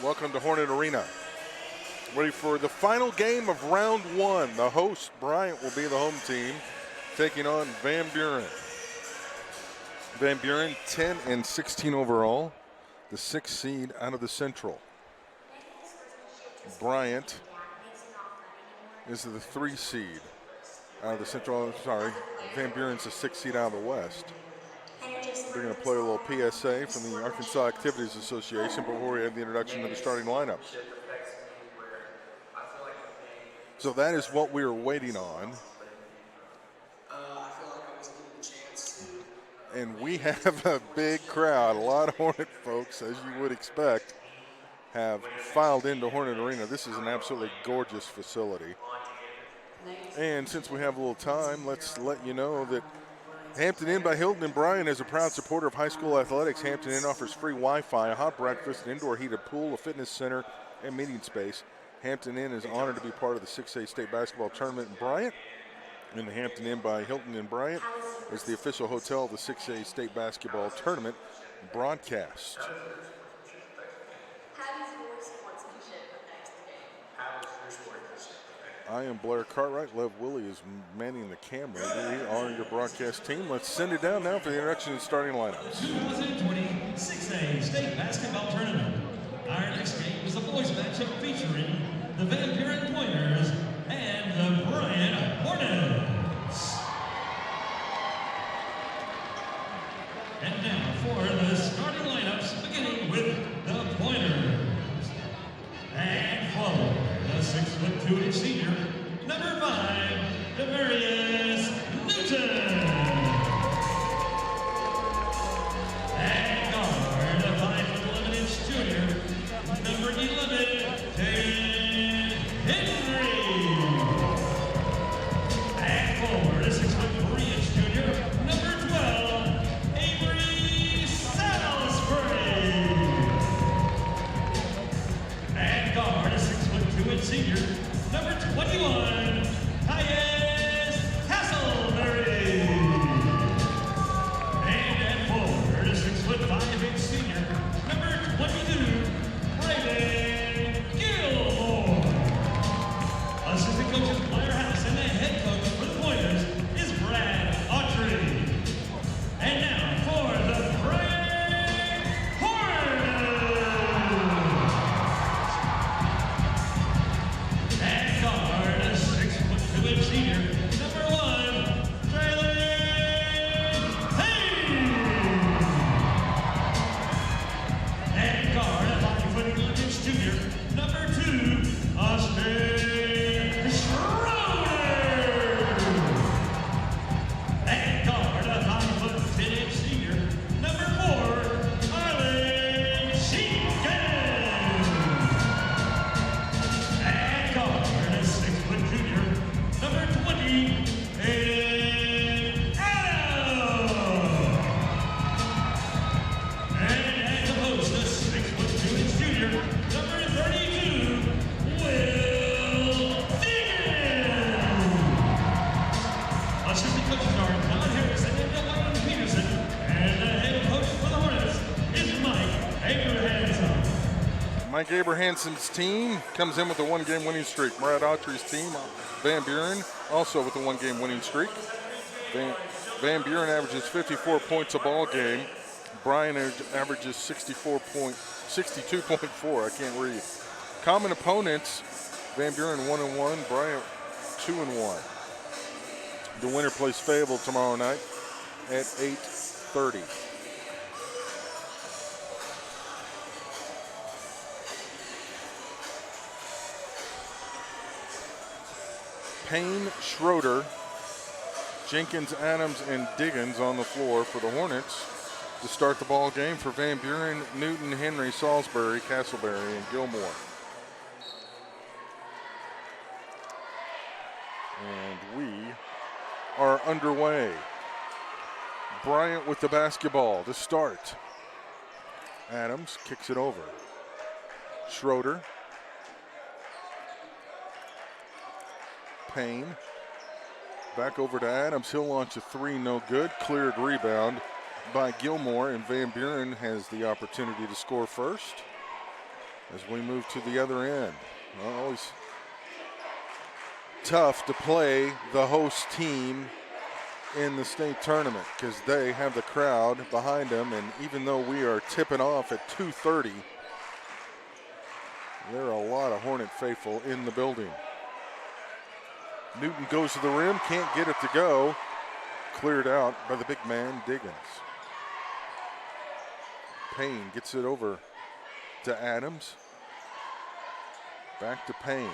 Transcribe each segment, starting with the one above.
Welcome to Hornet Arena. Ready for the final game of round one. The host, Bryant, will be the home team, taking on Van Buren. Van Buren, 10 and 16 overall, the 6th seed out of the Central. Bryant is the 3 seed out of the Central. Van Buren's the 6th seed out of the West. We're going to play a little PSA from the Arkansas Activities Association before we have the introduction of the starting lineups. So that is what we are waiting on. And we have a big crowd. A lot of Hornet folks, as you would expect, have filed into Hornet Arena. This is an absolutely gorgeous facility. And since we have a little time, let's let you know that Hampton Inn by Hilton and Bryant is a proud supporter of high school athletics. Hampton Inn offers free Wi-Fi, a hot breakfast, an indoor heated pool, a fitness center, and meeting space. Hampton Inn is honored to be part of the 6A state basketball tournament in Bryant. And the Hampton Inn by Hilton in Bryant is the official hotel of the 6A state basketball tournament broadcast. I am Blair Cartwright. Lev Willie is manning the camera. We are your broadcast team. Let's send it down now for the introduction and starting lineups. 2020 6A State Basketball Tournament. Our next game is the boys matchup featuring the Van Buren Pointers and the Bryant Hornets. And now for the starting lineups, beginning with the Pointers. And forward, the 6'2" senior, number 5, Demarius Newton. And guard, the 5'11" junior, number 11, Ted Henry. And forward, the 6'3" junior, number 12, Avery Salisbury. And guard, a 6'2" senior, number 21, Tyus Castleberry. And forward, a 6'5" senior, number 22, Brayden Gilmore. Assistant coaches Blair House and the head coach for the Pointers is Brad Autry. And now for the Bryant Hornets. And guard, a 6'2" senior, number 1, Jalen Hayes. And guard, a 5'11" junior, number 2, Austin Schroeder. And guard, a 5'10" senior, number 4, Arlen Sheehan. And guard, a 6' junior, number 20, Aiden Adams. And the host, a 6'2" junior, number 32, Will Deegan. Assistant coaches are Don Harris and Dylan Peterson, and the head coach for the Hornets is Mike Abrahamson. Mike Abrahamson's team comes in with a one-game winning streak. Brad Autry's team, Van Buren, also with a one-game winning streak. Van Buren averages 54 points a ball game. Bryant averages 62.4. I can't read. Common opponents: Van Buren 1-1, Bryant 2-1. The winner plays Fayetteville tomorrow night at 8:30. Payne, Schroeder, Jenkins, Adams, and Diggins on the floor for the Hornets to start the ball game. For Van Buren, Newton, Henry, Salisbury, Castleberry, and Gilmore. And we are underway. Bryant with the basketball to start. Adams kicks it over. Schroeder. Payne. Back over to Adams. He'll launch a three, no good. Cleared rebound by Gilmore, and Van Buren has the opportunity to score first. as we move to the other end. Well, always tough to play the host team in the state tournament because they have the crowd behind them, and even though we are tipping off at 2:30, there are a lot of Hornet faithful in the building. Newton goes to the rim, can't get it to go. Cleared out by the big man, Diggins. Payne gets it over to Adams. Back to Payne.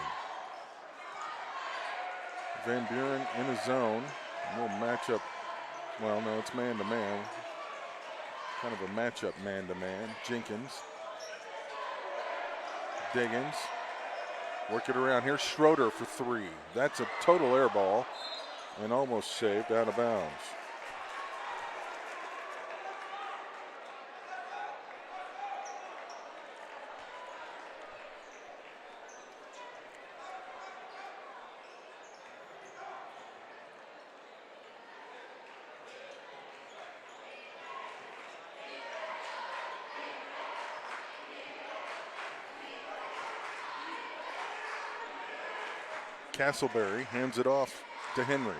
Van Buren in a zone. No matchup. Well, no, it's man-to-man. Kind of a matchup man-to-man. Jenkins. Diggins. Work it around here. Schroeder for three. That's a total air ball and almost saved out of bounds. Castleberry hands it off to Henry.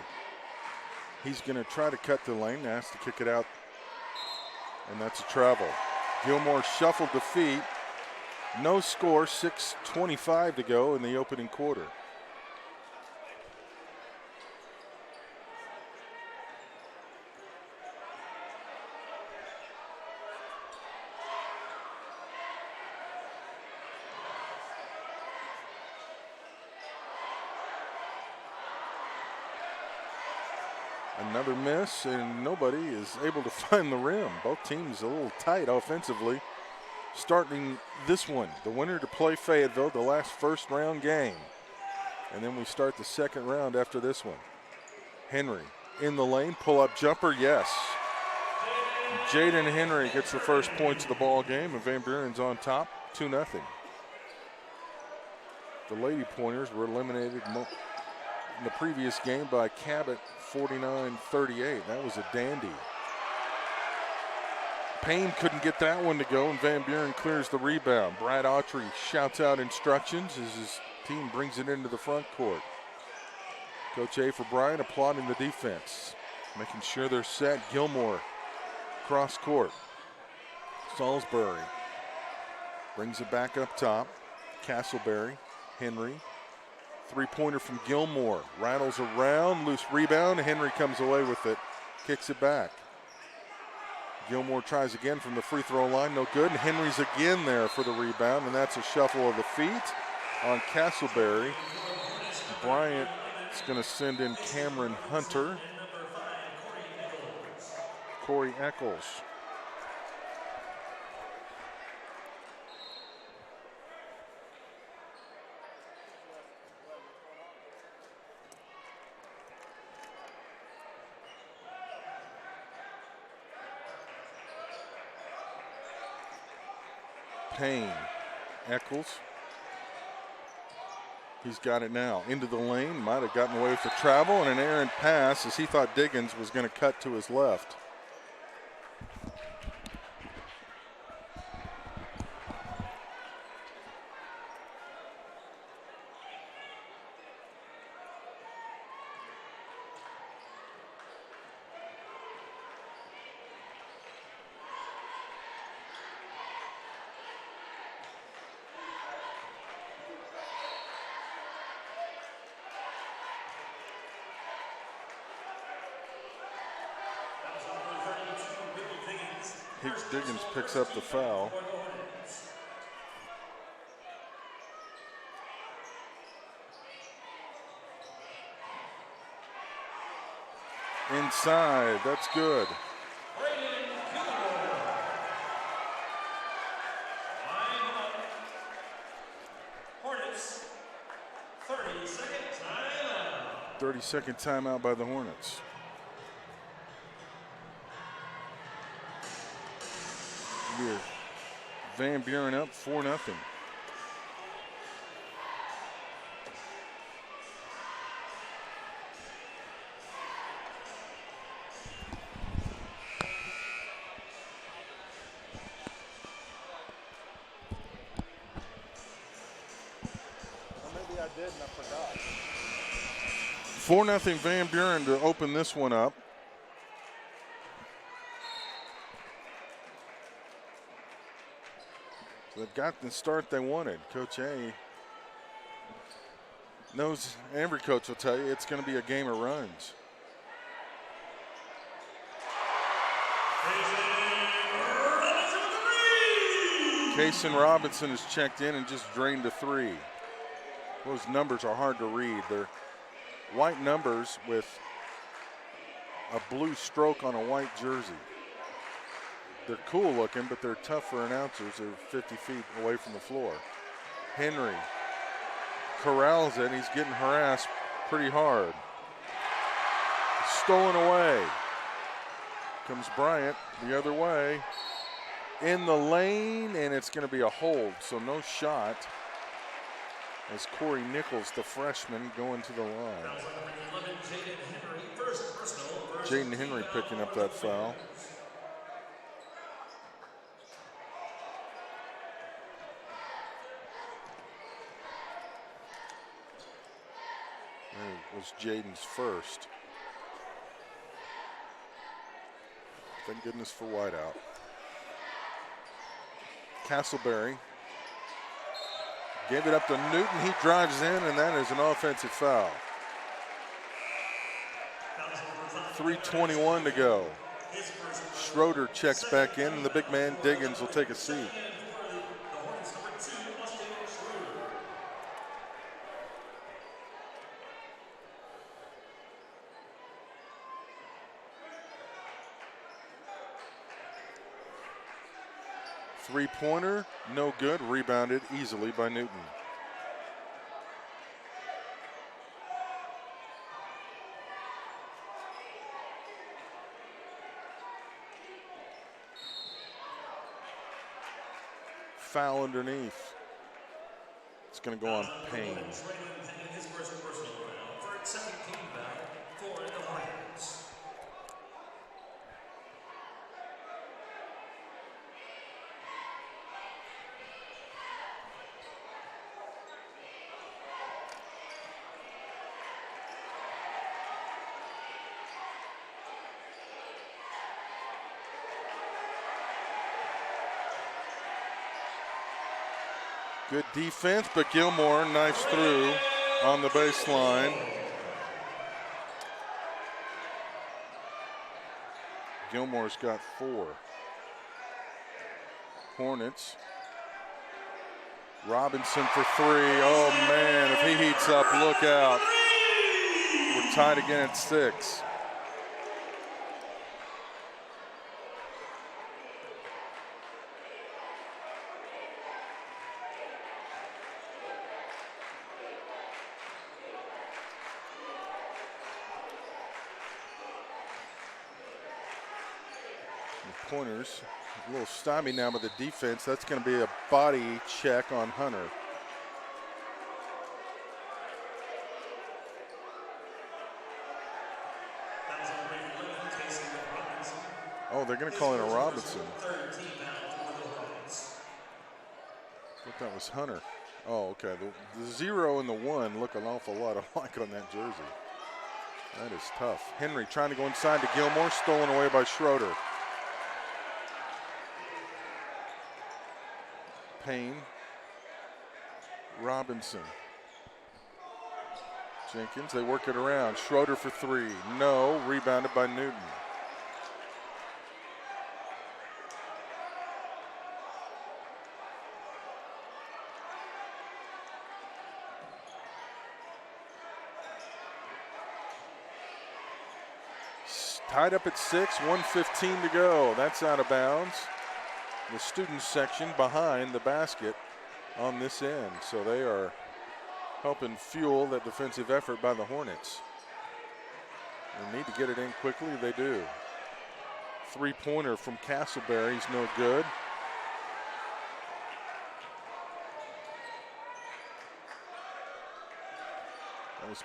He's going to try to cut the lane, has to kick it out, and that's a travel. Gilmore shuffled the feet. No score, 6:25 to go in the opening quarter. Another miss, and nobody is able to find the rim. Both teams a little tight offensively. Starting this one, the winner to play Fayetteville, the last first round game. And then we start the second round after this one. Henry in the lane, pull-up jumper, yes. Jaden Henry gets the first points of the ball game, and Van Buren's on top, 2-0. The Lady Pointers were eliminated in the previous game by Cabot, 49-38. That was a dandy. Payne couldn't get that one to go, and Van Buren clears the rebound. Brad Autry shouts out instructions as his team brings it into the front court. Coach A for Bryant applauding the defense, making sure they're set. Gilmore cross court. Salisbury brings it back up top. Castleberry, Henry. Three-pointer from Gilmore. Rattles around, loose rebound. Henry comes away with it, kicks it back. Gilmore tries again from the free throw line, no good. And Henry's again there for the rebound, and that's a shuffle of the feet on Castleberry. Bryant is going to send in Cameron Hunter. Corey Eccles. Payne, Eccles. He's got it now. Into the lane, might have gotten away with the travel and an errant pass as he thought Diggins was going to cut to his left. Diggins picks up the foul. Inside, that's good. Hornets, 30-second timeout. 30-second timeout by the Hornets. Van Buren up 4-0. I did and I forgot. 4-0 Van Buren to open this one up. So they've got the start they wanted. Coach A knows, every coach will tell you, it's going to be a game of runs. Kason Robinson has checked in and just drained a 3. Those numbers are hard to read. They're white numbers with a blue stroke on a white jersey. They're cool looking, but they're tough for announcers. They're 50 feet away from the floor. Henry corrals it. He's getting harassed pretty hard. Stolen away. Comes Bryant the other way. In the lane, and it's going to be a hold, so no shot. As Corey Nichols, the freshman, going to the line. Jaden Henry picking up that foul. It was Jaden's first. Thank goodness for Whiteout. Castleberry gave it up to Newton. He drives in, and that is an offensive foul. 3:21 to go. Schroeder checks back in, and the big man Diggins will take a seat. Three-pointer, no good. Rebounded easily by Newton. Foul underneath. It's going to go on Payne. His first personal foul for its second team foul for the Hornets. Good defense, but Gilmore knifes through on the baseline. Gilmore's got 4. Hornets. Robinson for 3. Oh man, if he heats up, look out. We're tied again at 6. Pointers, a little stymied now by the defense. That's going to be a body check on Hunter. Oh, they're going to call in a Robinson. I thought that was Hunter. Oh, okay. The 0 and the 1 look an awful lot alike on that jersey. That is tough. Henry trying to go inside to Gilmore, stolen away by Schroeder. Payne, Robinson, Jenkins, they work it around. Schroeder for 3, no, rebounded by Newton. Tied up at 6, 1:15 to go. That's out of bounds. The student section behind the basket on this end. So they are helping fuel that defensive effort by the Hornets. They need to get it in quickly. They do. Three-pointer from Castleberry's no good. That was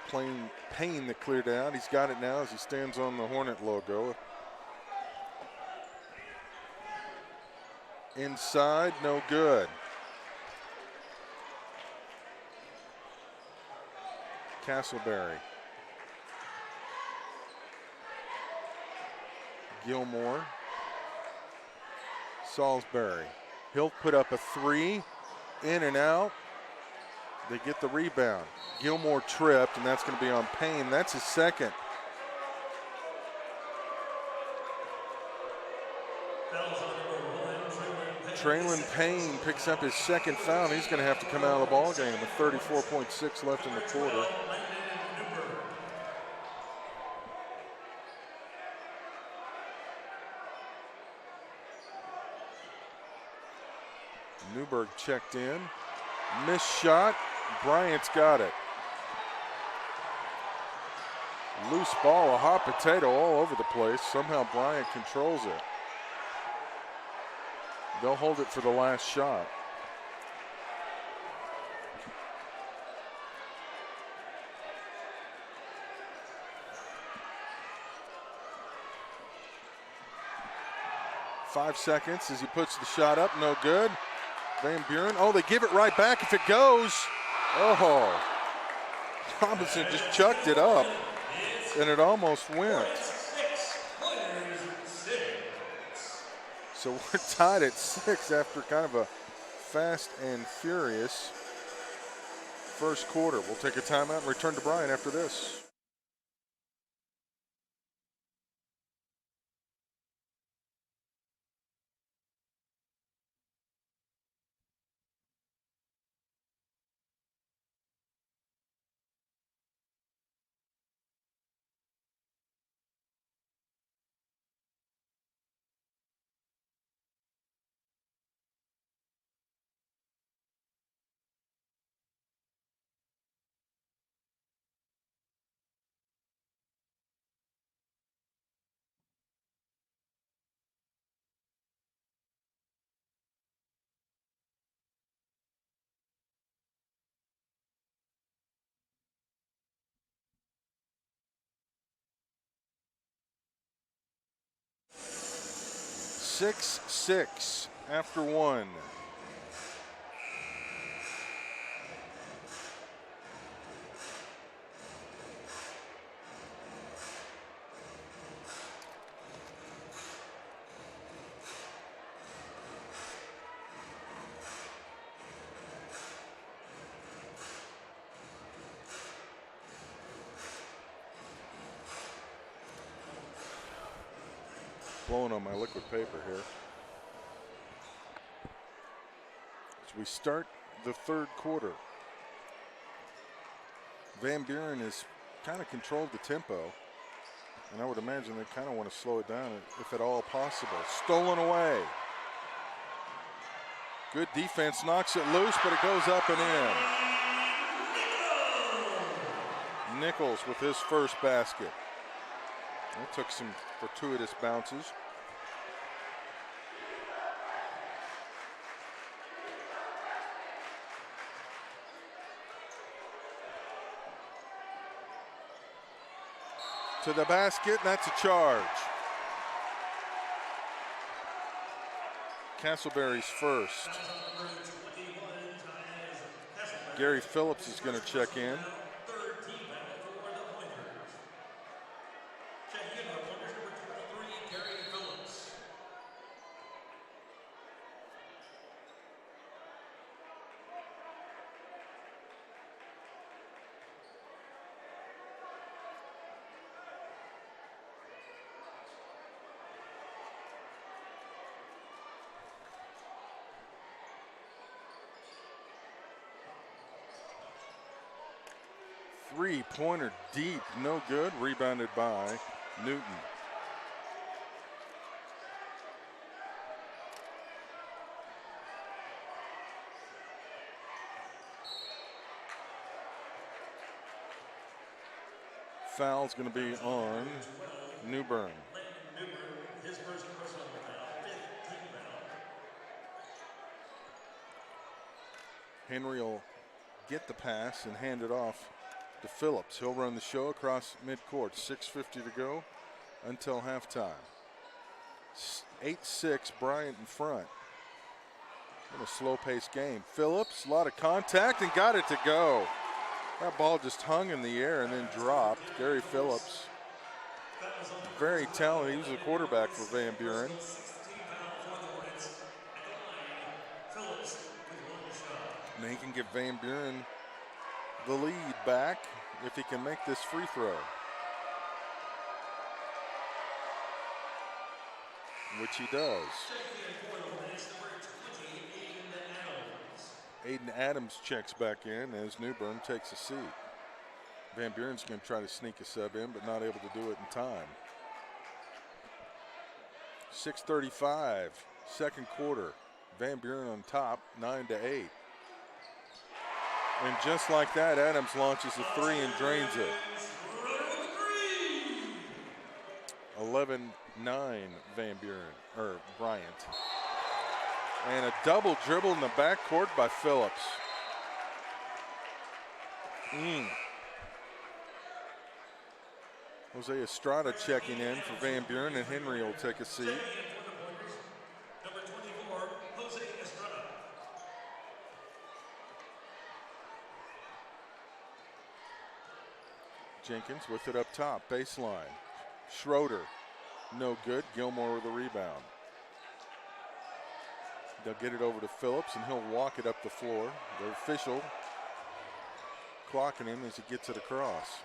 Payne that cleared out. He's got it now as he stands on the Hornet logo. Inside, no good. Castleberry. Gilmore. Salisbury. He'll put up a 3, in and out. They get the rebound. Gilmore tripped, and that's going to be on Payne. That's his second. Traylon Payne picks up his second foul. He's going to have to come out of the ball game with 34.6 left in the quarter. Newberg checked in. Missed shot. Bryant's got it. Loose ball, a hot potato all over the place. Somehow Bryant controls it. They'll hold it for the last shot. Five seconds as he puts the shot up, no good. Van Buren, oh, they give it right back if it goes. Oh, Robinson just chucked it up, and it almost went. So we're tied at 6 after kind of a fast and furious first quarter. We'll take a timeout and return to Bryant after this. Six after 1. Blowing on my liquid paper here. As we start the third quarter, Van Buren has kind of controlled the tempo, and I would imagine they kind of want to slow it down if at all possible. Stolen away. Good defense, knocks it loose, but it goes up and in. Nichols with his first basket. That took some fortuitous bounces. To the basket, and that's a charge. Castleberry's first. Gary Phillips is going to check in. Three-pointer deep, no good. Rebounded by Newton. Foul's going to be on Newburn. Henry will get the pass and hand it off to Phillips. He'll run the show across midcourt. 6:50 to go until halftime. 8-6, Bryant in front. In a slow-paced game. Phillips, a lot of contact, and got it to go. That ball just hung in the air and then dropped. Gary Phillips, very talented. He was a quarterback for Van Buren. And he can give Van Buren the lead back if he can make this free throw, which he does. Aiden Adams checks back in as Newbern takes a seat. Van Buren's going to try to sneak a sub in, but not able to do it in time. 6:35, second quarter. Van Buren on top, 9-8. And just like that, Adams launches a three and drains it. 11-9 Van Buren, or Bryant. And a double dribble in the backcourt by Phillips. Jose Estrada checking in for Van Buren, and Henry will take a seat. Number 24, Jose Estrada. Jenkins with it up top, baseline. Schroeder, no good. Gilmore with a rebound. They'll get it over to Phillips, and he'll walk it up the floor. The official clocking him as he gets it across.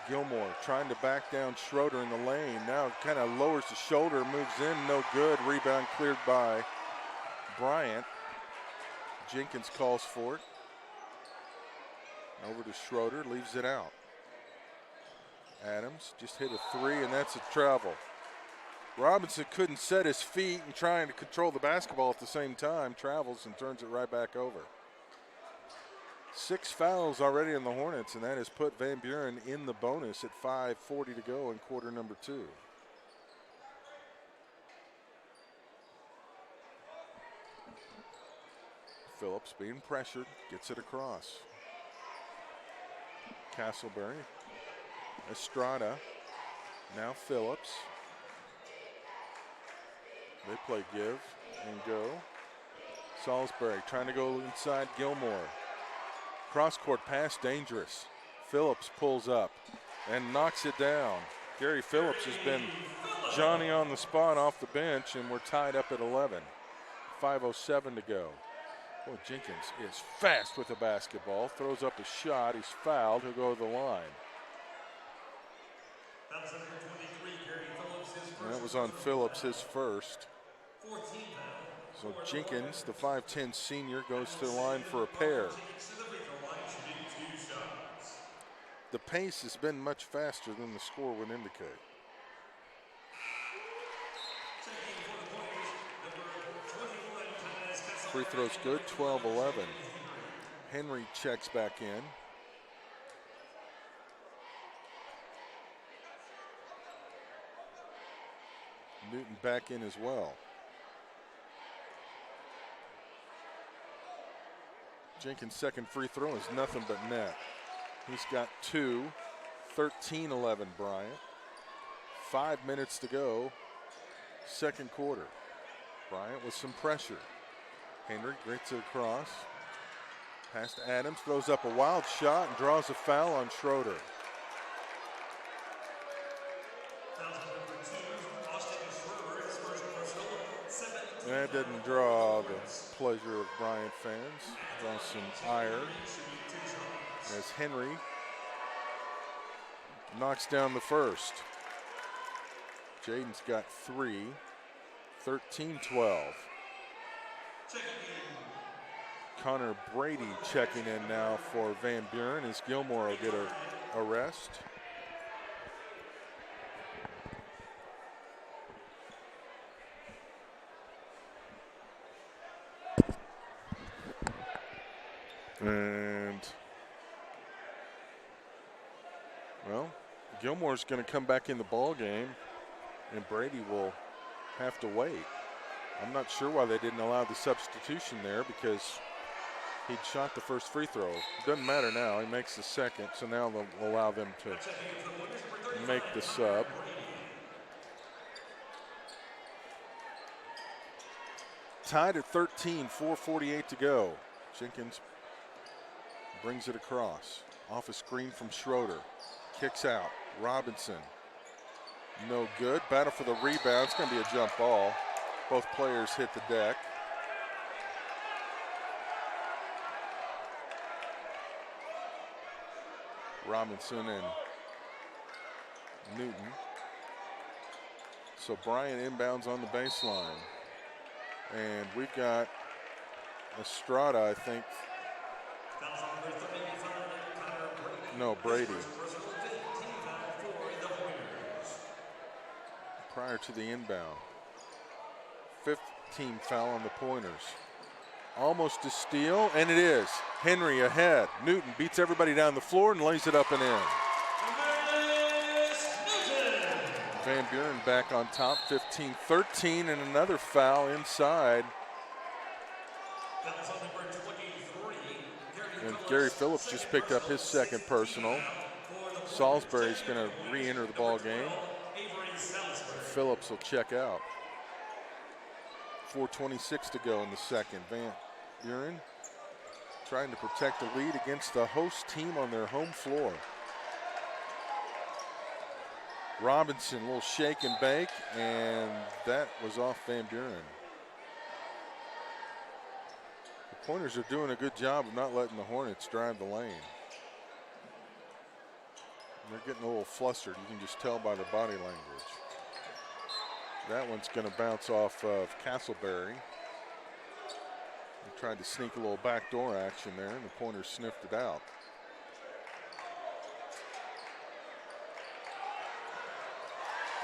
Gilmore trying to back down Schroeder in the lane. Now kind of lowers the shoulder, moves in, no good. Rebound cleared by Bryant. Jenkins calls for it. Over to Schroeder, leaves it out. Adams just hit a three, and that's a travel. Robinson couldn't set his feet and trying to control the basketball at the same time. Travels and turns it right back over. 6 fouls already on the Hornets, and that has put Van Buren in the bonus at 5:40 to go in quarter number 2. Phillips being pressured, gets it across. Castleberry, Estrada, now Phillips. They play give and go. Salisbury trying to go inside Gilmore. Cross-court pass, dangerous. Phillips pulls up and knocks it down. Gary Phillips has been Johnny on the spot off the bench, and we're tied up at 11. 5:07 to go. Boy, Jenkins is fast with the basketball. Throws up a shot. He's fouled. He'll go to the line. And that was on Phillips, his first. So Jenkins, the 5'10 senior, goes to the line for a pair. The pace has been much faster than the score would indicate. Free throw's good, 12-11. Henry checks back in. Newton back in as well. Jenkins' second free throw is nothing but net. He's got 2, 13-11 Bryant. 5 minutes to go, second quarter. Bryant with some pressure. Henry gets it across. Pass to Adams, throws up a wild shot and draws a foul on Schroeder. That didn't draw the pleasure of Bryant fans. Draws some ire as Henry knocks down the first. Jaden's got 3, 13-12. Connor Brady checking in now for Van Buren as Gilmore will get a rest. And, well, Gilmore's going to come back in the ball game, and Brady will have to wait. I'm not sure why they didn't allow the substitution there, because he'd shot the first free throw. Doesn't matter now. He makes the second, so now they'll allow them to make the sub. Tied at 13, 4:48 to go. Jenkins Brings it across. Off a screen from Schroeder. Kicks out. Robinson. No good. Battle for the rebound. It's going to be a jump ball. Both players hit the deck. Robinson and Newton. So Bryant inbounds on the baseline. And we've got Estrada, I think. No, Brady. Prior to the inbound. 5th team foul on the Pointers. Almost a steal, and it is. Henry ahead. Newton beats everybody down the floor and lays it up and in. Van Buren back on top, 15-13, and another foul inside. And Gary Phillips just picked up his second personal. Salisbury's going to re-enter the ball game. Phillips will check out. 4:26 to go in the second. Van Buren trying to protect the lead against the host team on their home floor. Robinson, a little shake and bake, and that was off Van Buren. The Pointers are doing a good job of not letting the Hornets drive the lane. They're getting a little flustered. You can just tell by their body language. That one's going to bounce off of Castleberry. He tried to sneak a little backdoor action there, and the Pointers sniffed it out.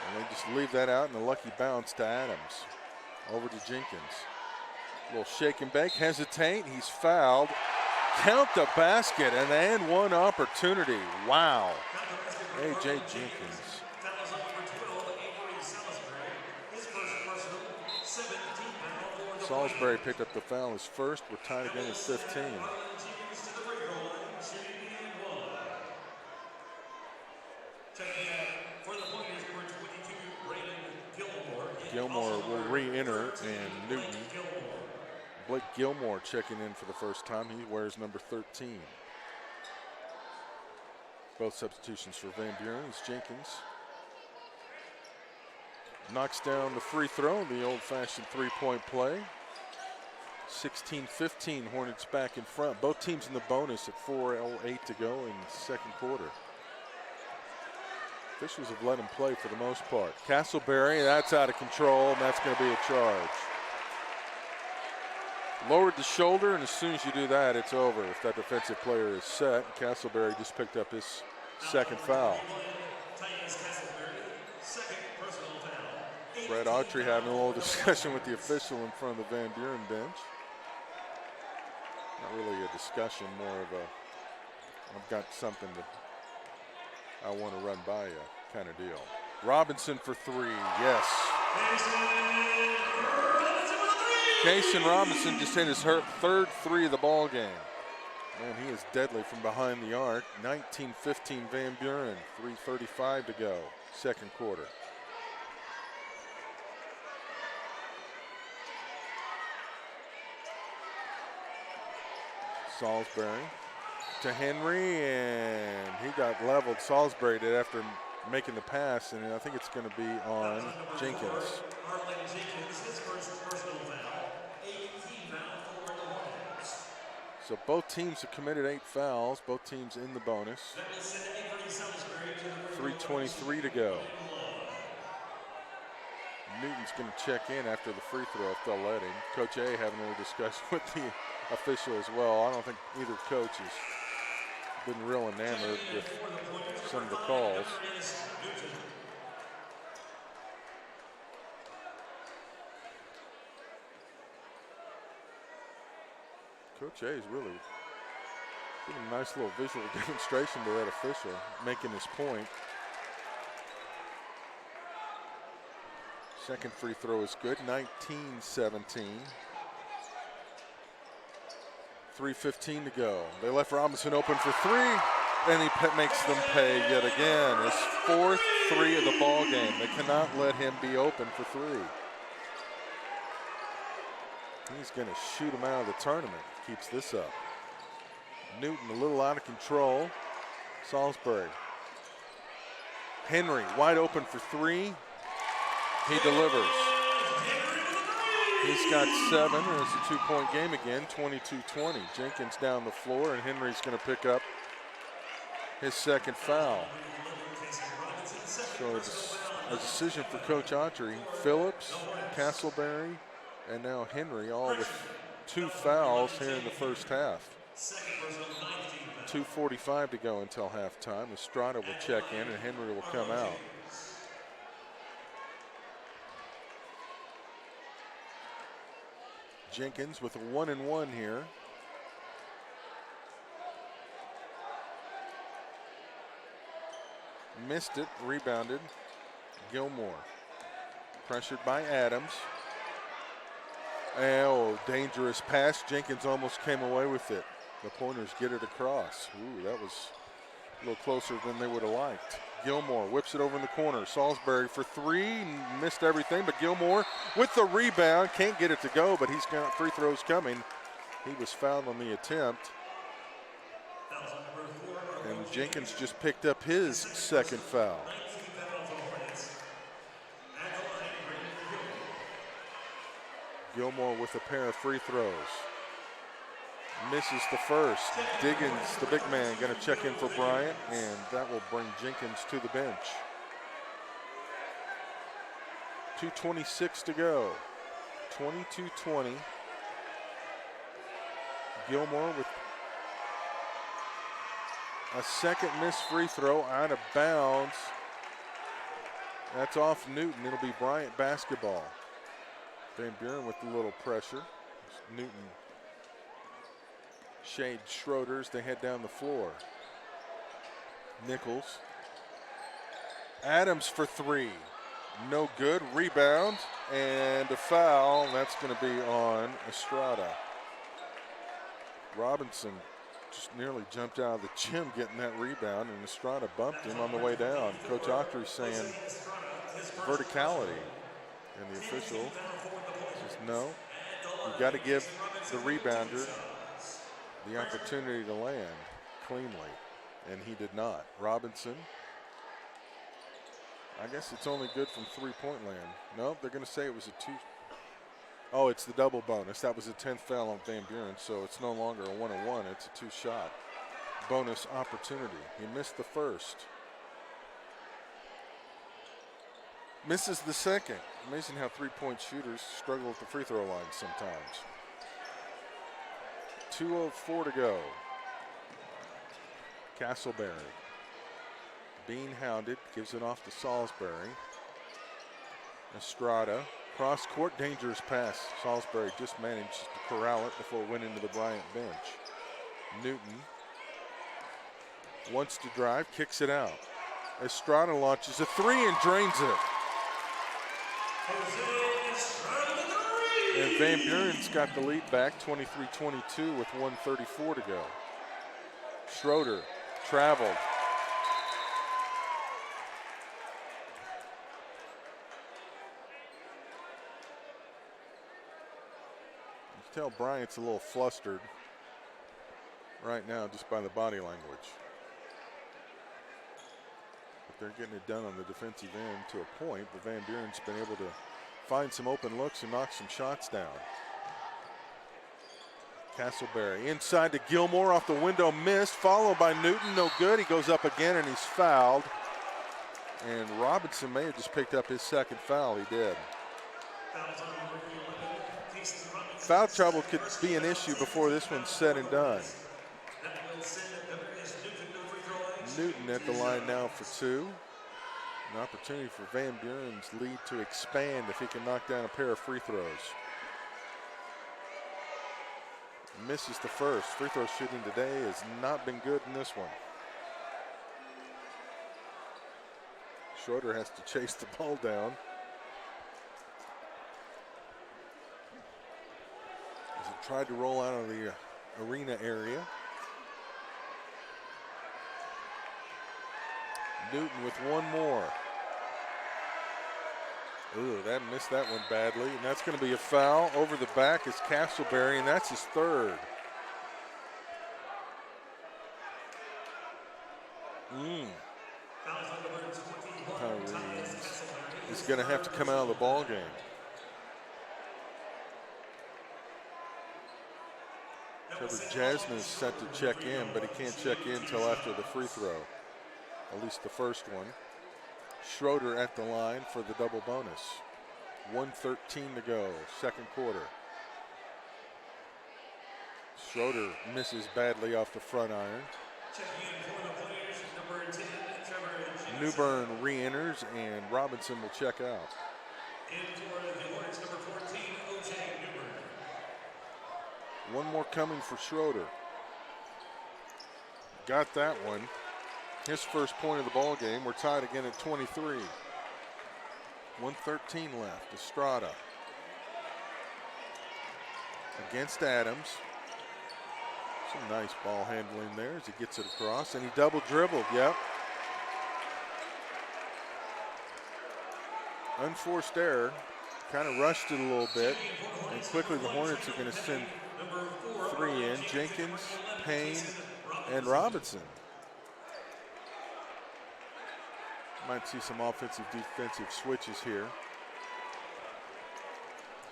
And they just leave that out, and a lucky bounce to Adams. Over to Jenkins. A little shake and bake, hesitate, he's fouled. Count the basket, and then one opportunity. Wow. A.J. Jenkins. Salisbury picked up the foul, his first. We're tied again at 15. Gilmore will re-enter, and Newton. Blake Gilmore checking in for the first time. He wears number 13. Both substitutions for Van Buren. It's Jenkins. Knocks down the free throw, the old-fashioned three-point play. 16-15, Hornets back in front. Both teams in the bonus at 4:08 to go in the second quarter. Officials have let him play for the most part. Castleberry, that's out of control, and that's going to be a charge. Lowered the shoulder, and as soon as you do that, it's over. If that defensive player is set, Castleberry just picked up his second foul. Brett Autry having a little discussion with the official in front of the Van Buren bench. Not really a discussion, more of a, I've got something that I want to run by you kind of deal. Robinson for three, yes. Cason Robinson just hit his third three of the ball game. Man, he is deadly from behind the arc. 19-15 Van Buren, 3:35 to go, second quarter. Salisbury to Henry, and he got leveled. Salisbury did after making the pass, and I think it's going to be on Jenkins. So both teams have committed 8 fouls, both teams in the bonus. 3:23 to go. Newton's going to check in after the free throw if they'll let him. Coach A having a little discussion with the official as well. I don't think either coach has been real enamored with some of the calls. Coach A is really giving a nice little visual demonstration to that official, making his point. Second free throw is good, 19-17. 3:15 to go. They left Robinson open for three, and he makes them pay yet again. His fourth three of the ball game. They cannot let him be open for three. He's going to shoot him out of the tournament. Keeps this up. Newton a little out of control. Salisbury. Henry wide open for three. He delivers. He's got 7, and it's a 2-point game again, 22-20. Jenkins down the floor, and Henry's going to pick up his second foul. So it's a decision for Coach Autry. Phillips, Castleberry, and now Henry, all with 2 fouls here in the first half. 2:45 to go until halftime. Estrada will check in, and Henry will come out. Jenkins with a 1-and-1 here. Missed it, rebounded. Gilmore. Pressured by Adams. Oh, dangerous pass. Jenkins almost came away with it. The Pointers get it across. Ooh, that was a little closer than they would have liked. Gilmore whips it over in the corner. Salisbury for 3, missed everything, but Gilmore with the rebound, can't get it to go, but he's got free throws coming. He was fouled on the attempt. And Jenkins just picked up his second foul. Gilmore with a pair of free throws. Misses the first. Diggins, the big man, going to check in for Bryant, and that will bring Jenkins to the bench. 2:26 to go. 22-20. Gilmore with a second missed free throw out of bounds. That's off Newton. It'll be Bryant basketball. Van Buren with a little pressure. Newton shade Schroeder as they head down the floor. Nichols. Adams for 3. No good. Rebound and a foul. That's going to be on Estrada. Robinson just nearly jumped out of the gym getting that rebound, and Estrada bumped him on the way down. Coach Autry saying verticality, and the official says no. You've got to give the rebounder the opportunity to land cleanly, and he did not. Robinson, I guess it's only good from 3-point land. No, they're going to say it was a 2. Oh, it's the double bonus. That was a 10th foul on Van Buren, so it's no longer a 1-on-1. It's a 2-shot bonus opportunity. He missed the first. Misses the second. Amazing how 3-point shooters struggle at the free throw line sometimes. 2:04 to go. Castleberry. Being hounded, gives it off to Salisbury. Estrada. Cross court, dangerous pass. Salisbury just managed to corral it before it went into the Bryant bench. Newton wants to drive, kicks it out. Estrada launches a 3 and drains it. And Van Buren's got the lead back, 23-22 with 1:34 to go. Schroeder traveled. You can tell Bryant's a little flustered right now just by the body language. But they're getting it done on the defensive end to a point, but Van Buren's been able to find some open looks and knock some shots down. Castleberry inside to Gilmore, off the window, missed, followed by Newton, no good. He goes up again and he's fouled. And Robinson may have just picked up his second foul. He did. Foul trouble could be an issue before this one's said and done. Newton at the line now for 2. An opportunity for Van Buren's lead to expand if he can knock down a pair of free throws. Misses the first. Free throw shooting today has not been good in this one. Schroeder has to chase the ball down. As he tried to roll out of the arena area. Newton with one more. Ooh, that missed that one badly, and that's going to be a foul. Over the back is Castleberry, and that's his third. Tyrese is going to have to come out of the ball game. Trevor Jasmine is set to check in, but he can't check in until after the free throw, at least the first one. Schroeder at the line for the double bonus. 1:13 to go, second quarter. Schroeder misses badly off the front iron. Newbern re-enters and Robinson will check out. One more coming for Schroeder. Got that one. His first point of the ball game. We're tied again at 23. 1:13 left. Estrada against Adams. Some nice ball handling there as he gets it across, and he double dribbled. Yep. Unforced error. Kind of rushed it a little bit, and quickly the Hornets are going to send three in. Jenkins, Payne, and Robinson. Might see some offensive, defensive switches here.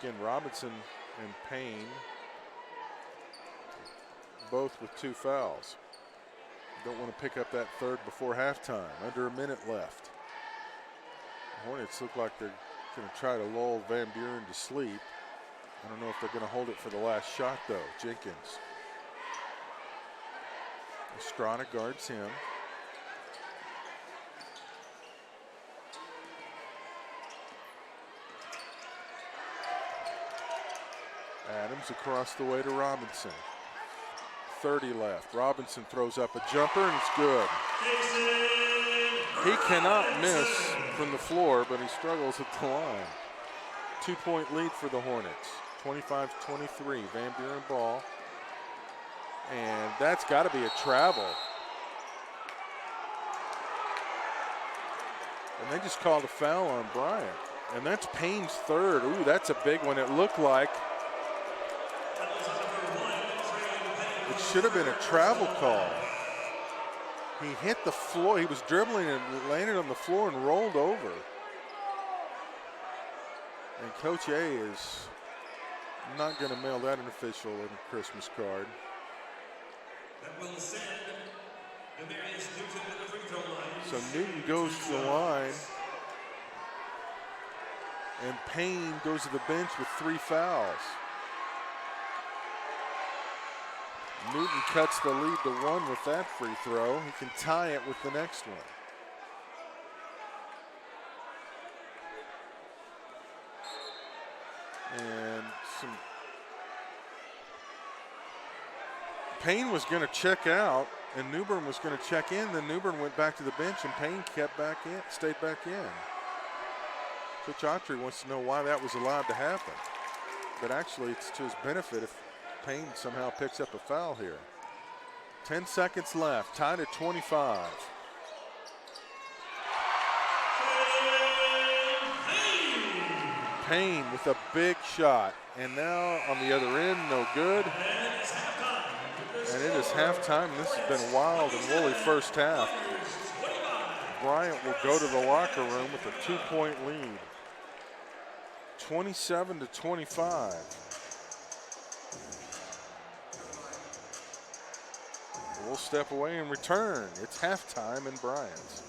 Again, Robinson and Payne, both with 2 fouls. Don't want to pick up that third before halftime. Under a minute left. The Hornets look like they're going to try to lull Van Buren to sleep. I don't know if they're going to hold it for the last shot, though. Jenkins. Estrada guards him. Adams across the way to Robinson. 30 left. Robinson throws up a jumper, and it's good. He cannot miss from the floor, but he struggles at the line. 2-point lead for the Hornets. 25-23. Van Buren ball. And that's got to be a travel. And they just called a foul on Bryant. And that's Payne's third. Ooh, that's a big one. It looked like it should have been a travel call. He hit the floor. He was dribbling and landed on the floor and rolled over. And Coach A is not going to mail that an official in a Christmas card. So Newton goes to the line, and Payne goes to the bench with 3 fouls. Newton cuts the lead to 1 with that free throw. He can tie it with the next one. And Payne was going to check out, and Newbern was going to check in. Then Newbern went back to the bench, and Payne stayed back in. Coach Autry wants to know why that was allowed to happen. But actually, it's to his benefit if Payne somehow picks up a foul here. 10 seconds left, tied at 25. Payne with a big shot, and now on the other end, no good. And it is halftime. This has been a wild and woolly first half. Bryant will go to the locker room with a 2-point lead. 27-25. We'll step away and return. It's halftime in Bryant.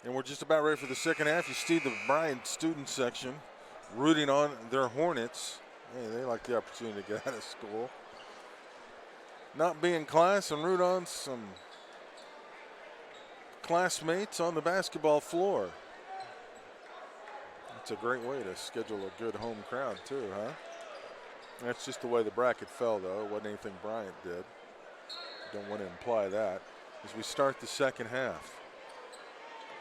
And we're just about ready for the second half. You see the Bryant student section rooting on their Hornets. Hey, they like the opportunity to get out of school, not be in class, and root on some classmates on the basketball floor. It's a great way to schedule a good home crowd too, huh? That's just the way the bracket fell, though. It wasn't anything Bryant did. Don't want to imply that. As we start the second half,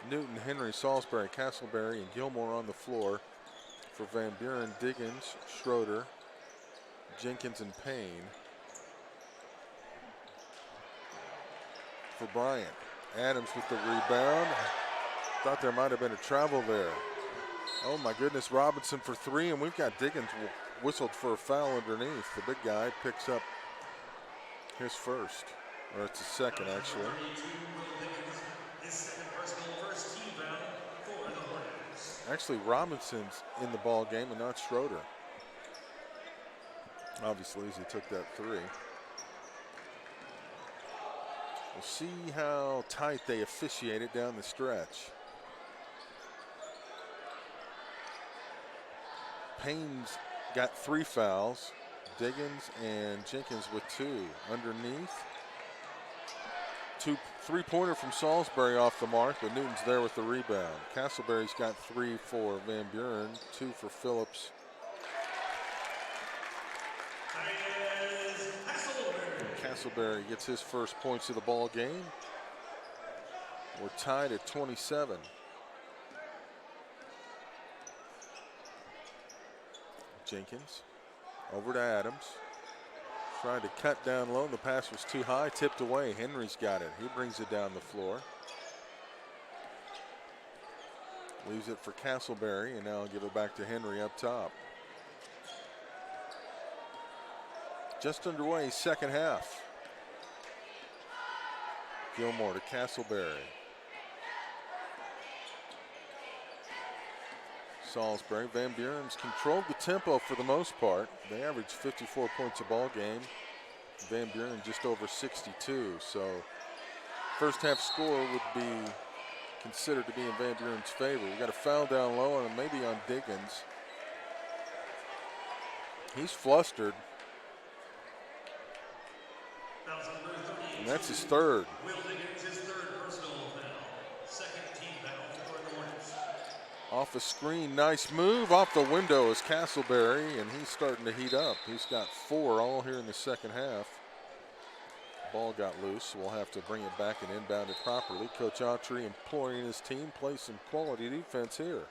Newton, Henry, Salisbury, Castleberry, and Gilmore on the floor for Van Buren, Diggins, Schroeder, Jenkins, and Payne. For Bryant, Adams with the rebound. Thought there might have been a travel there. Oh my goodness, Robinson for three, and we've got Diggins whistled for a foul underneath. The big guy picks up his first, or it's his second actually. Actually, Robinson's in the ball game and not Schroeder. Obviously, as he took that three. We'll see how tight they officiate it down the stretch. Payne's got 3 fouls. Diggins and Jenkins with 2. Underneath. 3-pointer from Salisbury off the mark, but Newton's there with the rebound. Castleberry's got 3 for Van Buren, 2 for Phillips. Castleberry gets his first points of the ball game. We're tied at 27. Jenkins over to Adams. Tried to cut down low. The pass was too high, tipped away. Henry's got it. He brings it down the floor. Leaves it for Castleberry, and now I'll give it back to Henry up top. Just underway, second half. Gilmore to Castleberry. Salisbury. Van Buren's controlled the tempo for the most part. They averaged 54 points a ball game. Van Buren just over 62. So first half score would be considered to be in Van Buren's favor. We got a foul down low and maybe on Diggins. He's flustered. And that's his third. Off a screen, nice move. Off the window is Castleberry, and he's starting to heat up. He's got 4 all here in the second half. Ball got loose, so we'll have to bring it back and inbound it properly. Coach Autry imploring his team, play some quality defense here.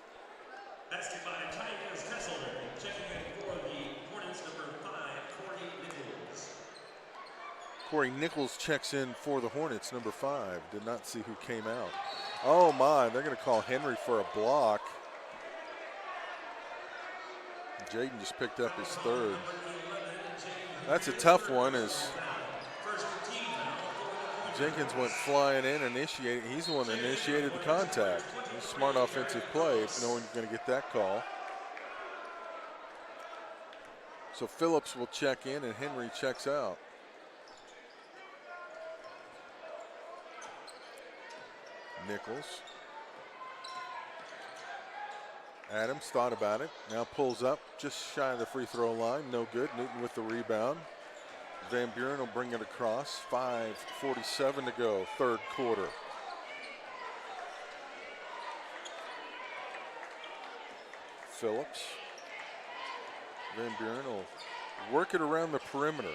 Basket by Titus Castleberry, checking in for the Hornets, number 5, Corey Nichols. Corey Nichols checks in for the Hornets, number 5. Did not see who came out. Oh my, they're going to call Henry for a block. Jaden just picked up his third. That's a tough one as Jenkins went flying in, initiating. He's the one that initiated the contact. Smart offensive play if no one's going to get that call. So Phillips will check in and Henry checks out. Nichols. Adams thought about it. Now pulls up just shy of the free throw line. No good. Newton with the rebound. Van Buren will bring it across. 5:47 to go, third quarter. Phillips. Van Buren will work it around the perimeter.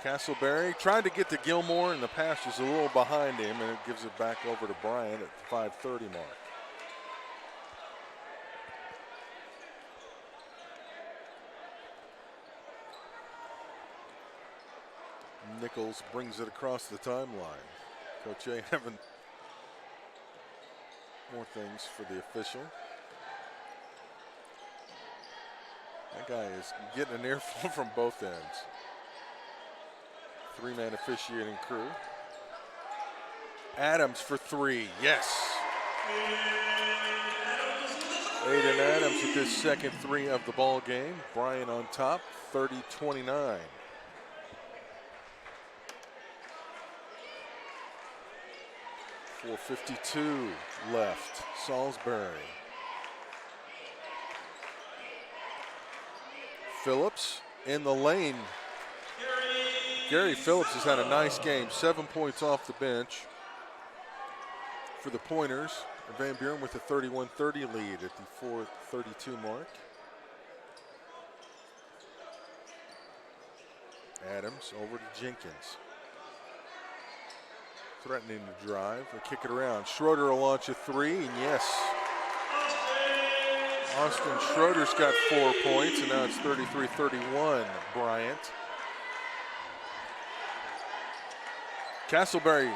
Castleberry tried to get to Gilmore, and the pass was a little behind him, and it gives it back over to Bryant at the 5:30 mark. Nichols brings it across the timeline. Coach A having more things for the official. That guy is getting an earful from both ends. 3-man officiating crew. Adams for 3, yes. Aiden Adams with his second 3 of the ball game. Bryant on top, 30-29. 4:52 left. Salisbury. Phillips in the lane. Gary Phillips has had a nice game. 7 points off the bench for the Pointers. Van Buren with a 31-30 lead at the 4:32 mark. Adams over to Jenkins. Threatening to drive. They kick it around. Schroeder will launch a three, and yes. Austin Schroeder's got 4 points, and now it's 33-31, Bryant. Castleberry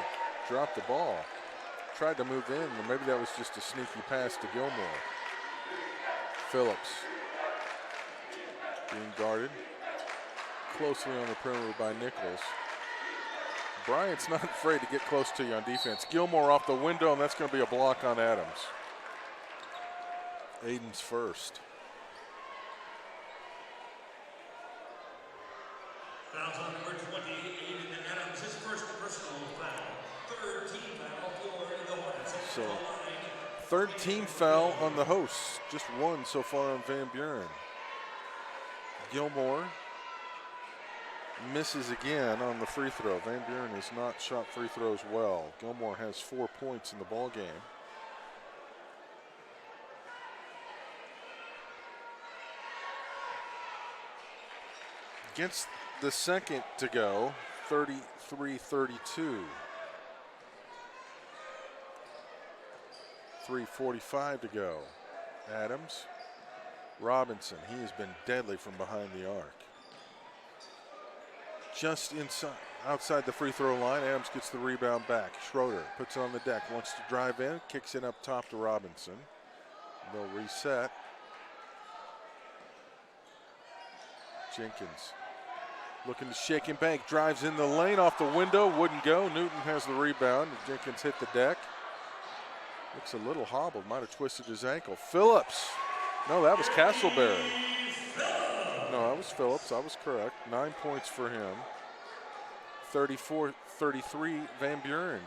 dropped the ball. Tried to move in, or maybe that was just a sneaky pass to Gilmore. Phillips being guarded closely on the perimeter by Nichols. Bryant's not afraid to get close to you on defense. Gilmore off the window, and that's going to be a block on Adams. Aiden's first. Fouls on number 28, Aiden Adams, his first personal foul. Third team foul for the Hornets. So, third team foul on the hosts. Just one so far on Van Buren. Gilmore misses again on the free throw. Van Buren has not shot free throws well. Gilmore has 4 points in the ball game. Gets the second to go, 33-32. 3:45 to go. Adams, Robinson, he has been deadly from behind the arc. Just inside, outside the free throw line, Adams gets the rebound back. Schroeder puts it on the deck, wants to drive in, kicks it up top to Robinson. They'll reset. Jenkins looking to shake and bank, drives in the lane off the window, wouldn't go. Newton has the rebound. Jenkins hit the deck. Looks a little hobbled, might have twisted his ankle. Phillips. No, that was Castleberry. No, that was Phillips. I was correct. 9 points for him. 34-33 Van Buren.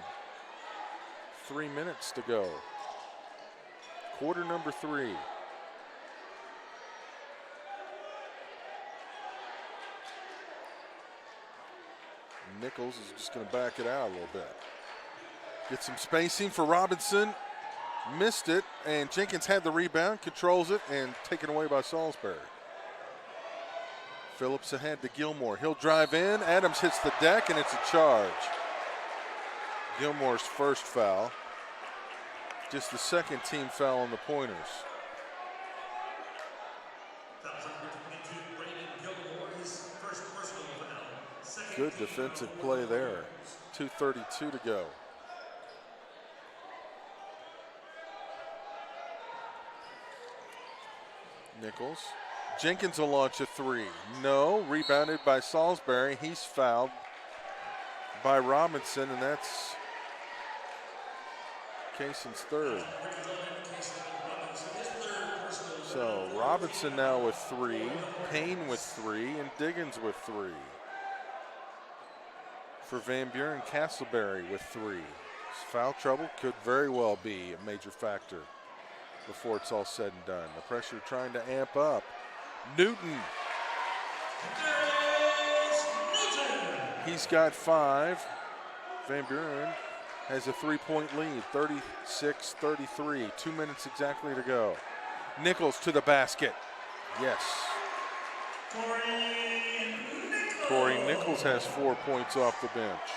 3 minutes to go. Quarter number 3. Nichols is just going to back it out a little bit. Get some spacing for Robinson. Missed it, and Jenkins had the rebound, controls it, and taken away by Salisbury. Phillips ahead to Gilmore. He'll drive in. Adams hits the deck, and it's a charge. Gilmore's first foul. Just the second team foul on the Pointers. Good defensive play there. 2:32 to go. Nichols. Jenkins will launch a three. No, rebounded by Salisbury. He's fouled by Robinson, and that's Kayson's third. So Robinson now with 3, Payne with 3, and Diggins with 3. For Van Buren, Castleberry with 3. Foul trouble could very well be a major factor before it's all said and done. The pressure trying to amp up. Newton. He's got 5. Van Buren has a 3-point lead, 36-33. 2 minutes exactly to go. Nichols to the basket. Yes. Corey Nichols has 4 points off the bench.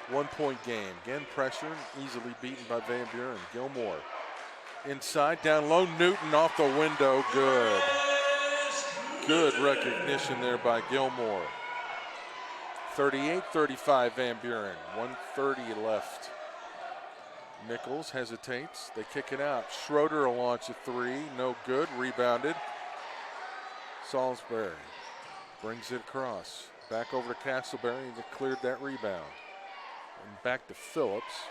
1 point game. Again, pressure, easily beaten by Van Buren. Gilmore inside, down low. Newton off the window. Good. Good recognition there by Gilmore. 38-35 Van Buren. 1:30 left. Nichols hesitates. They kick it out. Schroeder will launch a 3. No good. Rebounded. Salisbury brings it across. Back over to Castleberry. They cleared that rebound. And back to Phillips.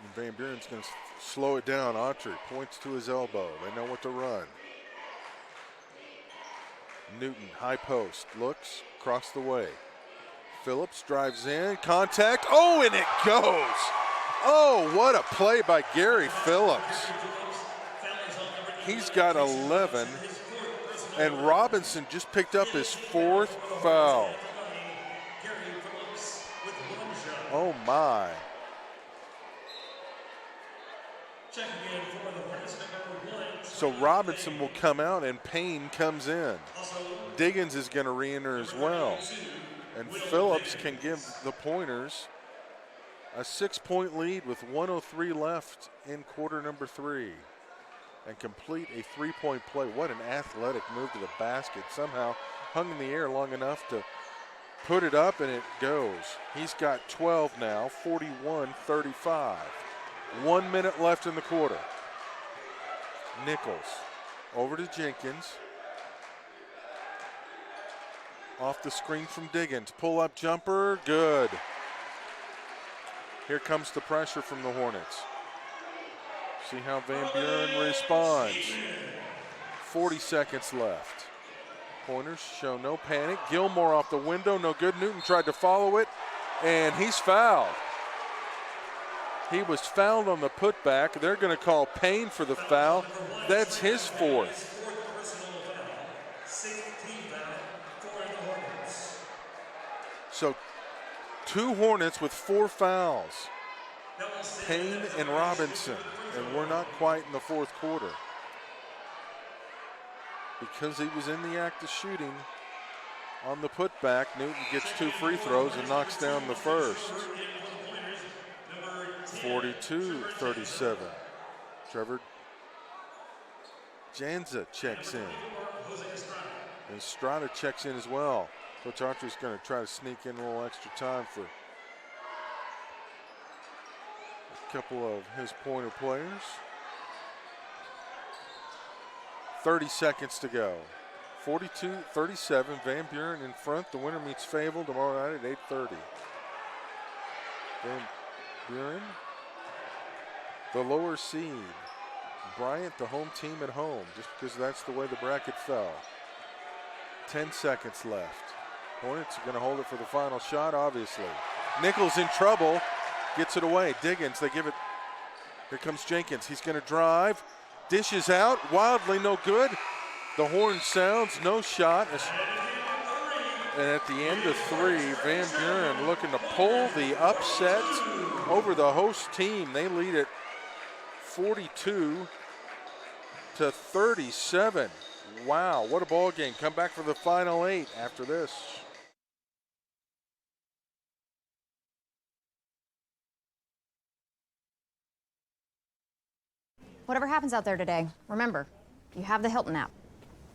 And Van Buren's going to slow it down. Autry points to his elbow. They know what to run. Newton, high post, looks, across the way. Phillips drives in, contact, oh, and it goes. Oh, what a play by Gary Phillips. He's got 11, and Robinson just picked up his 4th foul. Oh my. So Robinson will come out and Payne comes in. Diggins is going to re-enter as well. And Phillips can give the Pointers a 6-point lead with 1:03 left in quarter number 3 and complete a 3-point play. What an athletic move to the basket. Somehow hung in the air long enough to put it up, and it goes. He's got 12 now, 41-35. 1 minute left in the quarter. Nichols over to Jenkins. Off the screen from Diggins. Pull-up jumper, good. Here comes the pressure from the Hornets. See how Van Buren responds. 40 seconds left. Pointers show no panic. Gilmore off the window, no good. Newton tried to follow it, and he's fouled. He was fouled on the putback. They're going to call Payne for the foul. That's his 4th. So 2 Hornets with 4 fouls. Payne and Robinson, and we're not quite in the 4th quarter. Because he was in the act of shooting on the putback, Newton gets 2 free throws and knocks down the first. 42-37. Trevor Janza checks in. And Strada checks in as well. Coach Archer's going to try to sneak in a little extra time for a couple of his Pointer players. 30 seconds to go. 42-37, Van Buren in front. The winner meets Fayetteville tomorrow night at 8:30. Van Buren, the lower seed. Bryant, the home team at home, just because that's the way the bracket fell. 10 seconds left. Hornets are going to hold it for the final shot, obviously. Nichols in trouble, gets it away. Diggins, they give it. Here comes Jenkins. He's going to drive. Dishes out, wildly no good. The horn sounds, no shot. And at the end of 3, Van Buren looking to pull the upset over the host team. They lead it 42-37. Wow, what a ball game. Come back for the final 8 after this. Whatever happens out there today, remember, you have the Hilton app.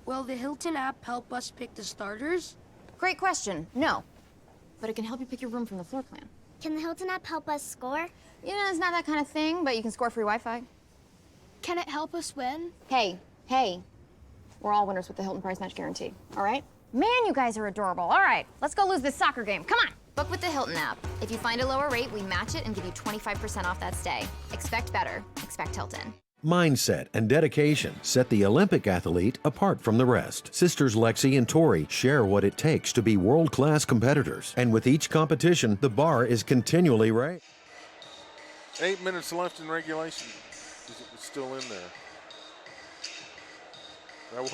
Will the Hilton app help us pick the starters? Great question. No. But it can help you pick your room from the floor plan. Can the Hilton app help us score? Yeah, it's not that kind of thing, but you can score free Wi-Fi. Can it help us win? Hey. We're all winners with the Hilton Prize Match Guarantee, all right? Man, you guys are adorable. All right, let's go lose this soccer game. Come on. Book with the Hilton app. If you find a lower rate, we match it and give you 25% off that stay. Expect better. Expect Hilton. Mindset and dedication set the Olympic athlete apart from the rest. Sisters Lexi and Tori share what it takes to be world-class competitors. And with each competition, the bar is continually raised. 8 minutes left in regulation. It was still in there. That was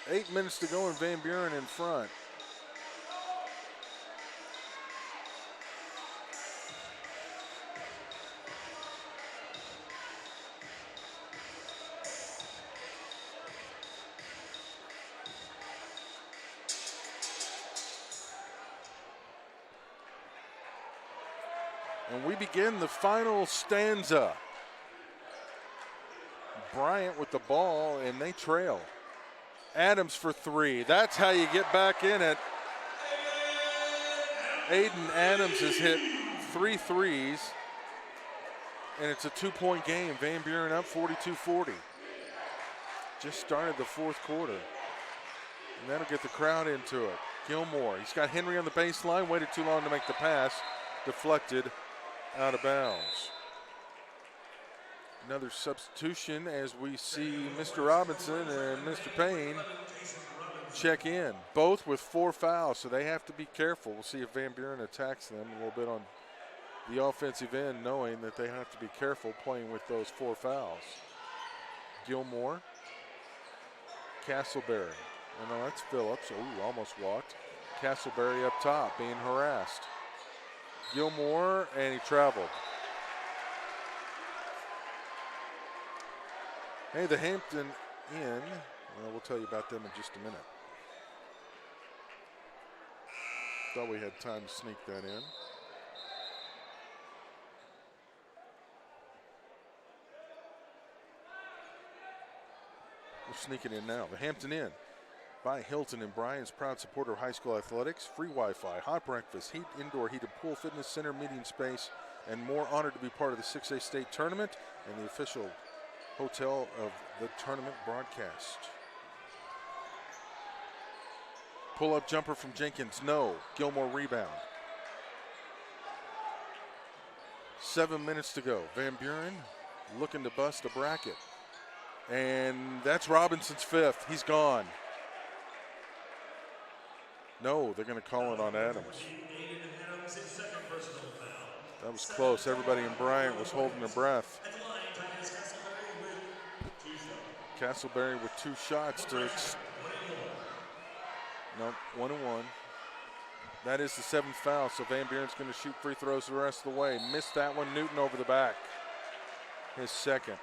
8 minutes to go and Van Buren in front. And we begin the final stanza. Bryant with the ball, and they trail. Adams for 3. That's how you get back in it. Aiden Adams has hit 3 threes, and it's a 2-point game. Van Buren up 42-40. Just started the 4th quarter, and that'll get the crowd into it. Gilmore, he's got Henry on the baseline, waited too long to make the pass, deflected out of bounds. Another substitution as we see Mr. Robinson and Mr. Payne check in, both with 4 fouls, so they have to be careful. We'll see if Van Buren attacks them a little bit on the offensive end, knowing that they have to be careful playing with those 4 fouls. Gilmore, Castleberry. Oh, no, that's Phillips. Ooh, almost walked. Castleberry up top being harassed. Gilmore, and he traveled. Hey, the Hampton Inn. Well, we'll tell you about them in just a minute. Thought we had time to sneak that in. We'll sneak it in now. The Hampton Inn by Hilton and Bryant's proud supporter of high school athletics. Free Wi-Fi, hot breakfast, indoor heated pool, fitness center, meeting space, and more. Honored to be part of the 6A state tournament and the official hotel of the tournament broadcast. Pull-up jumper from Jenkins, no. Gilmore rebound. 7 minutes to go. Van Buren looking to bust a bracket. And that's Robinson's 5th. He's gone. No, they're going to call it on Adams. That was close. Everybody in Bryant was holding their breath. Castleberry with 2 shots to, no, 1-1. That is the 7th foul, so Van Buren's going to shoot free throws the rest of the way. Missed that one, Newton over the back. His 2nd.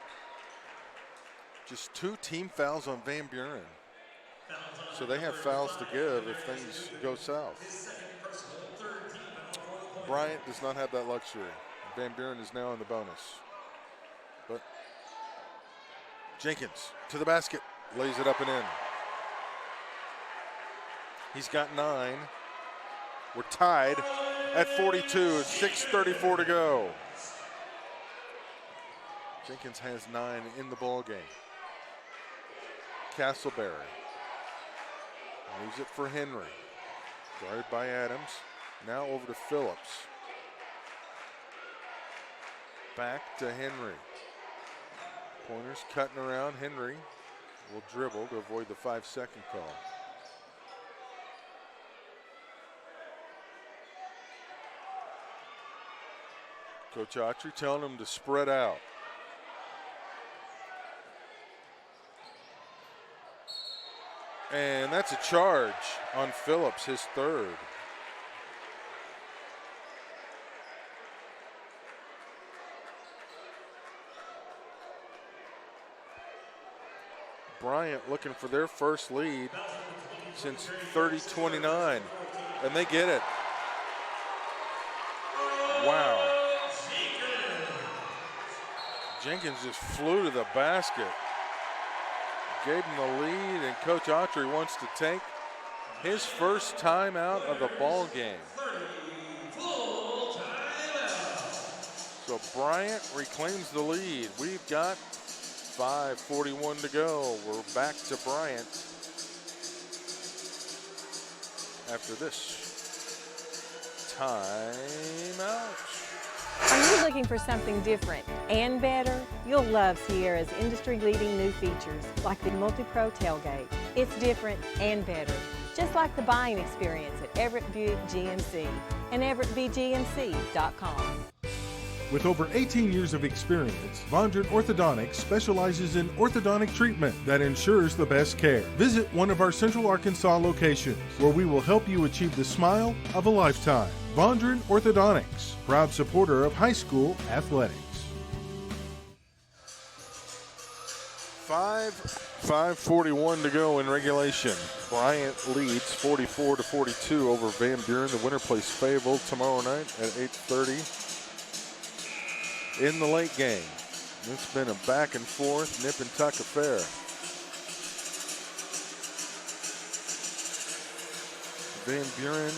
Just 2 team fouls on Van Buren. So they have fouls to give if things go south. Bryant does not have that luxury. Van Buren is now in the bonus. But Jenkins to the basket, lays it up and in. He's got 9. We're tied at 42, 6:34 to go. Jenkins has 9 in the ball game. Castleberry leaves it for Henry. Guarded by Adams. Now over to Phillips. Back to Henry. Pointers cutting around. Henry will dribble to avoid the 5-second call. Coach Autry telling him to spread out. And that's a charge on Phillips, his 3rd. Bryant looking for their first lead since 30-29, and they get it. Wow. Jenkins just flew to the basket. Gave him the lead, and Coach Autry wants to take his first timeout of the ball game. So Bryant reclaims the lead. We've got 5:41 to go. We're back to Bryant after this timeout. Are you looking for something different and better? You'll love Sierra's industry-leading new features like the Multi-Pro tailgate. It's different and better, just like the buying experience at Everett Buick GMC and EverettBGMC.com. With over 18 years of experience, Vondran Orthodontics specializes in orthodontic treatment that ensures the best care. Visit one of our Central Arkansas locations where we will help you achieve the smile of a lifetime. Vondran Orthodontics, proud supporter of high school athletics. 5:41 to go in regulation. Bryant leads 44-42 over Van Buren. The winner plays Fayetteville tomorrow night at 8:30. In the late game, it's been a back and forth, nip and tuck affair. Van Buren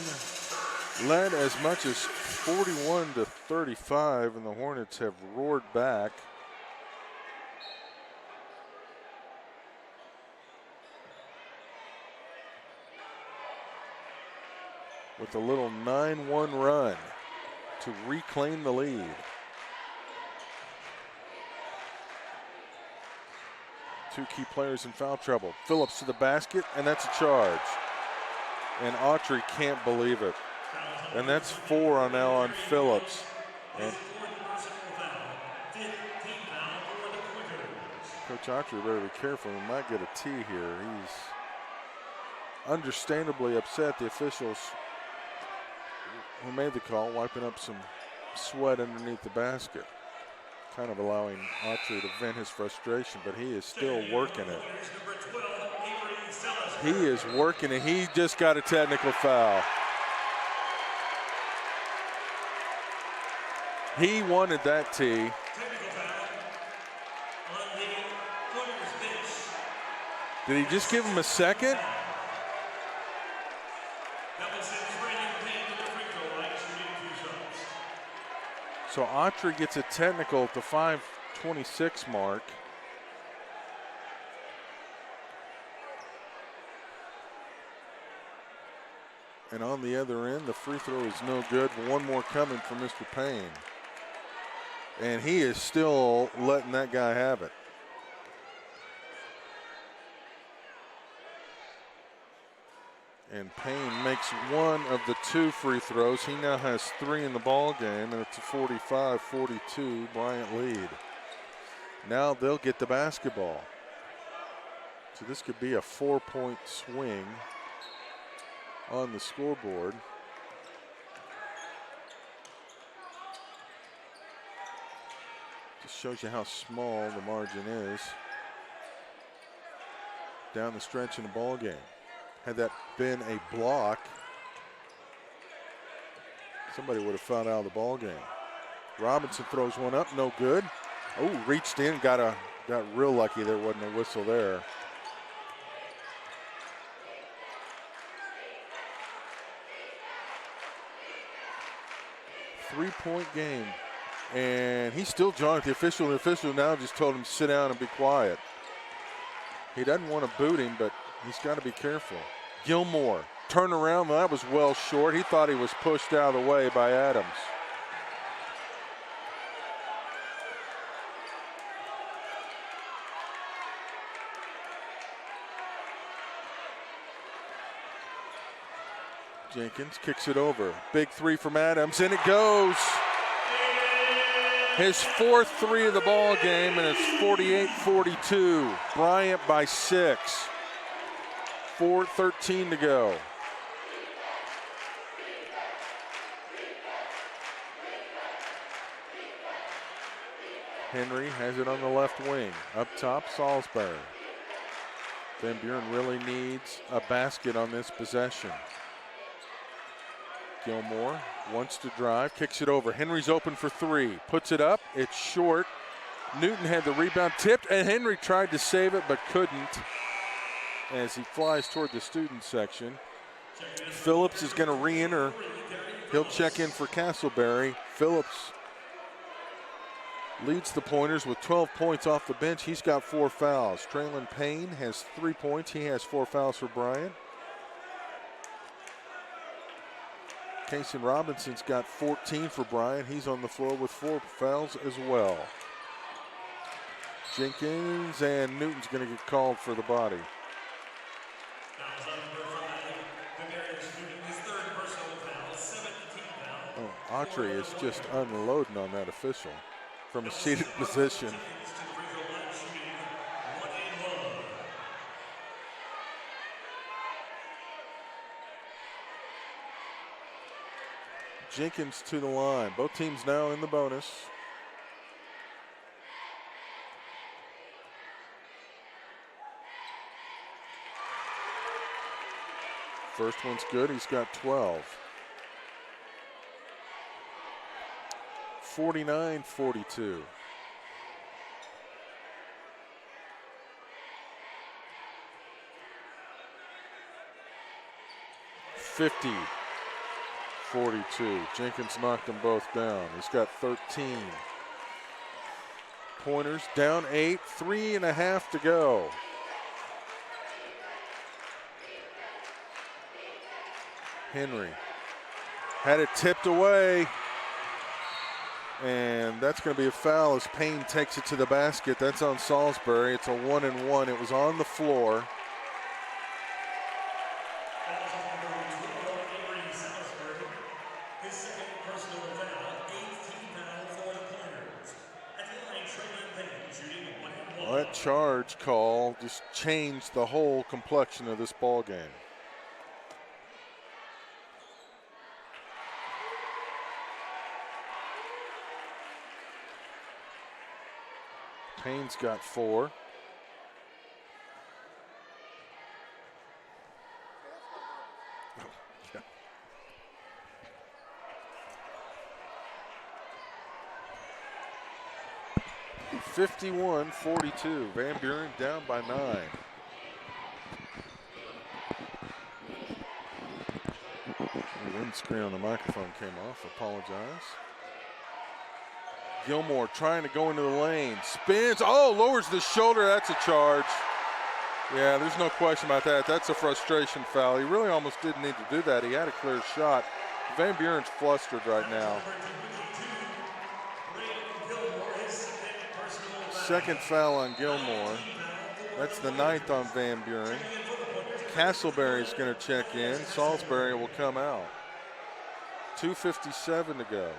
led as much as 41-35, and the Hornets have roared back. With a little 9-1 run to reclaim the lead. Two key players in foul trouble. Phillips to the basket, and that's a charge. And Autry can't believe it. And that's 4 now on Phillips. And Coach Autry better be careful. He might get a T here. He's understandably upset. The officials who made the call wiping up some sweat underneath the basket, kind of allowing Autry to vent his frustration, but he is still working it. He is working it. He just got a technical foul. He wanted that T. Did he just give him a second? So Autry gets a technical at the 5:26 mark. And on the other end, the free throw is no good. One more coming from Mr. Payne. And he is still letting that guy have it. And Payne makes one of the 2 free throws. He now has 3 in the ball game, and it's a 45-42 Bryant lead. Now they'll get the basketball. So this could be a 4-point swing on the scoreboard. Just shows you how small the margin is down the stretch in the ball game. Had that been a block, somebody would have fouled out of the ball game. Robinson throws one up, no good. Oh, reached in, got real lucky there wasn't a whistle there. Three-point game, and he's still jawing at the official. The official now just told him sit down and be quiet. He doesn't want to boot him, but he's got to be careful. Gilmore, turn around, well, that was well short. He thought he was pushed out of the way by Adams. Jenkins kicks it over. Big 3 from Adams, and it goes. His 4th 3 of the ball game, and it's 48-42. Bryant by 6. 4:13 to go. Henry has it on the left wing. Up top, Salisbury. Van Buren really needs a basket on this possession. Gilmore wants to drive, kicks it over. Henry's open for 3, puts it up, it's short. Newton had the rebound tipped, and Henry tried to save it but couldn't as he flies toward the student section. Phillips is going to re-enter. He'll check in for Castleberry. Phillips leads the Pointers with 12 points off the bench. He's got 4 fouls. Traylon Payne has 3 points. He has 4 fouls for Bryant. Kason Robinson's got 14 for Bryant. He's on the floor with 4 fouls as well. Jenkins and Newton's going to get called for the body. Oh, Autry is just unloading on that official from a seated position. Jenkins to the line. Both teams now in the bonus. First one's good. He's got 12. 49-42. $50. 42. Jenkins knocked them both down. He's got 13. Pointers down 8, 3.5 to go. Henry had it tipped away, And that's going to be a foul as Payne takes it to the basket. That's on Salisbury. It's a 1-and-1. It was on the floor. Well, that charge call just changed the whole complexion of this ball game. Payne's got 4. Oh, yeah. (51-42). Van Buren down by 9. The windscreen on the microphone came off. Apologize. Gilmore trying to go into the lane. Spins. Oh, lowers the shoulder. That's a charge. Yeah, there's no question about that. That's a frustration foul. He really almost didn't need to do that. He had a clear shot. Van Buren's flustered right now. Second foul on Gilmore. That's the 9th on Van Buren. Castleberry's going to check in. Salisbury will come out. 2:57 to go.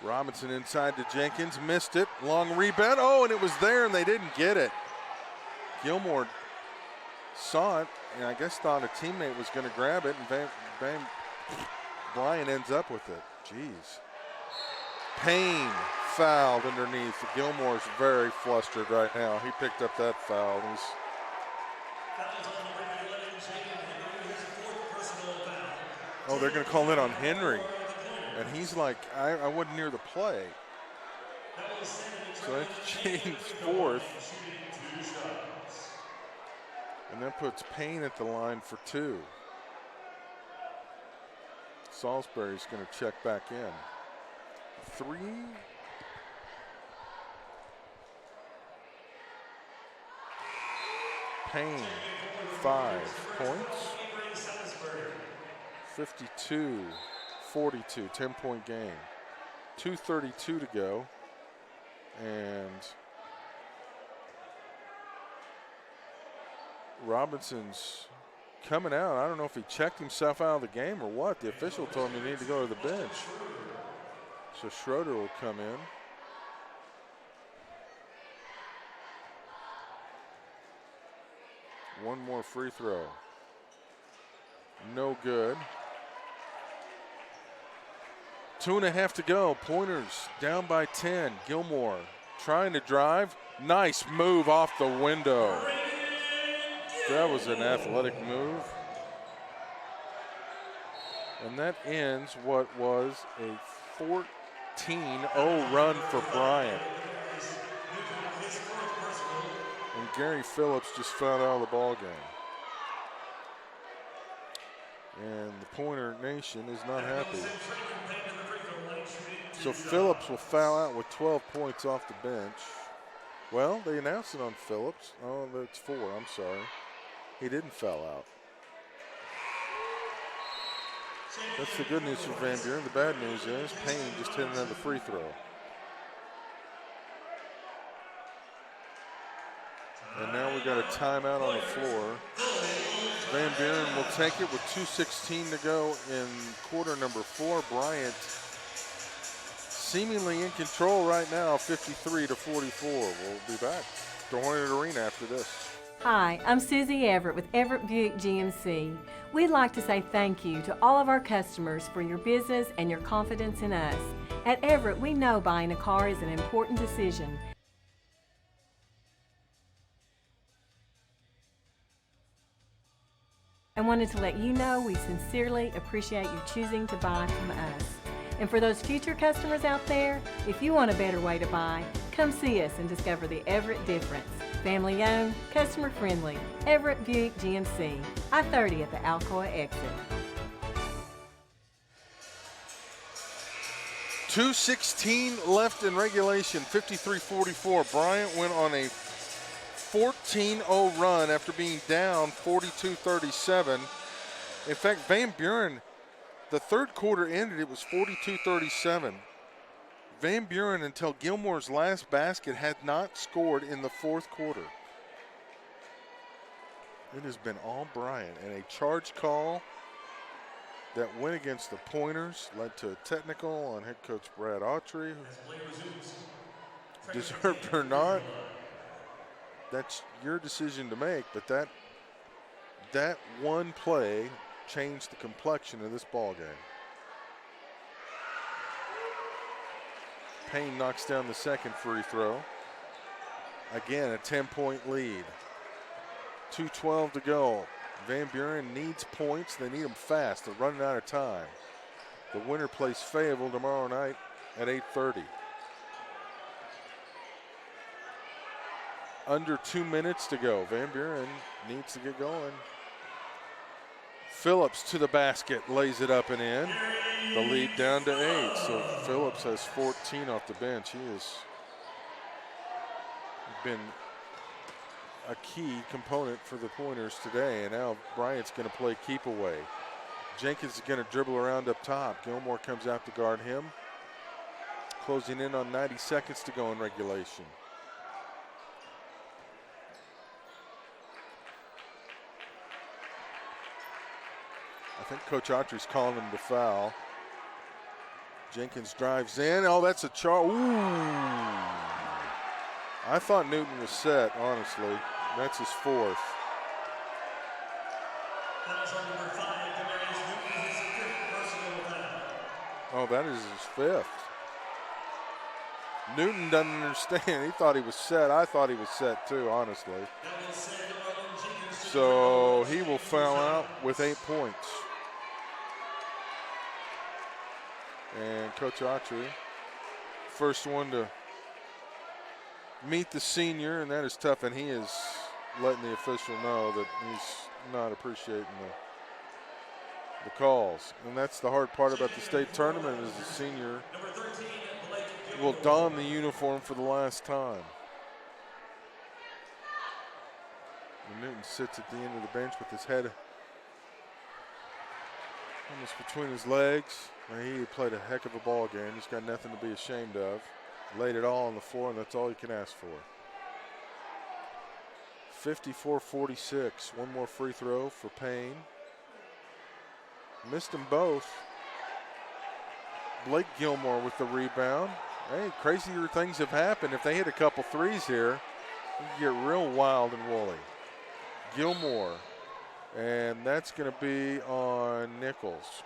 Robinson inside to Jenkins, missed it, long rebound, oh, and it was there and they didn't get it. Gilmore saw it and I guess thought a teammate was going to grab it, and Bryant ends up with it. Jeez. Payne fouled underneath. Gilmore's very flustered right now. He picked up that foul. Oh, they're going to call it on Henry. And he's like, I wasn't near the play. So that's changed 4th. And that puts Payne at the line for 2. Salisbury's going to check back in. 3. Payne, 5 points. 52-42, 10-point game. 2:32 to go. And Robinson's coming out. I don't know if he checked himself out of the game or what. The official told him he needed to go to the bench. So Schroeder will come in. One more free throw. No good. 2.5 to go. Pointers down by 10. Gilmore trying to drive. Nice move off the window. That was an athletic move. And that ends what was a 14-0 run for Bryant. And Gary Phillips just fouled out of the ball game. And the Pointer Nation is not happy. So Phillips will foul out with 12 points off the bench. Well, they announced it on Phillips. Oh, that's 4, I'm sorry. He didn't foul out. That's the good news for Van Buren. The bad news is Payne just hit another free throw. And now we've got a timeout on the floor. Van Buren will take it with 2:16 to go in quarter number 4. Bryant seemingly in control right now, 53-44. We'll be back to Hornet Arena after this. Hi, I'm Susie Everett with Everett Buick GMC. We'd like to say thank you to all of our customers for your business and your confidence in us. At Everett, we know buying a car is an important decision. I wanted to let you know we sincerely appreciate you choosing to buy from us. And for those future customers out there, if you want a better way to buy, come see us and discover the Everett difference. Family owned, customer friendly, Everett Buick GMC, I-30 at the Alcoa exit. 2:16 left in regulation, 53-44. Bryant went on a 14-0 run after being down 42-37. In fact, Van Buren, the third quarter ended, it was 42-37. Van Buren, until Gilmore's last basket, had not scored in the fourth quarter. It has been all Bryant, and a charge call that went against the Pointers led to a technical on head coach Brad Autry. Deserved or not, that's your decision to make, but that one play changed the complexion of this ball game. Payne knocks down the second free throw. Again, a 10-point lead. 2:12 to go. Van Buren needs points. They need them fast. They're running out of time. The winner plays Fayetteville tomorrow night at 8:30. Under 2 minutes to go. Van Buren needs to get going. Phillips to the basket, lays it up and in. The lead down to 8. So Phillips has 14 off the bench. He has been a key component for the Pointers today. And now Bryant's going to play keep away. Jenkins is going to dribble around up top. Gilmore comes out to guard him. Closing in on 90 seconds to go in regulation. I think Coach Autry's calling him to foul. Jenkins drives in. Oh, that's a charge. Ooh. I thought Newton was set, honestly. That's his fourth. Oh, that is his fifth. Newton doesn't understand. He thought he was set. I thought he was set too, honestly. So he will foul out with 8 points. And Coach Autry, first one to meet the senior, and that is tough, and he is letting the official know that he's not appreciating the calls. And that's the hard part about the state tournament, is the senior will don the uniform for the last time. And Newton sits at the end of the bench with his head almost between his legs. He played a heck of a ball game. He's got nothing to be ashamed of. Laid it all on the floor, and that's all you can ask for. 54-46. One more free throw for Payne. Missed them both. Blake Gilmore with the rebound. Hey, crazier things have happened. If they hit a couple threes here, you get real wild and woolly. Gilmore, and that's going to be on Nichols.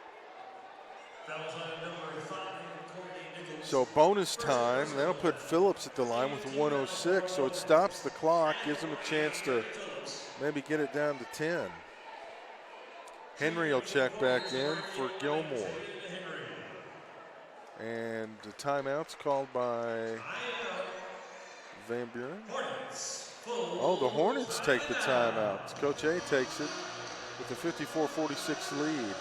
So bonus time, that'll put Phillips at the line with 1:06, so it stops the clock, gives him a chance to maybe get it down to 10. Henry will check back in for Gilmore. And the timeout's called by Van Buren. Oh, the Hornets take the timeout. Coach A takes it with a 54-46 lead.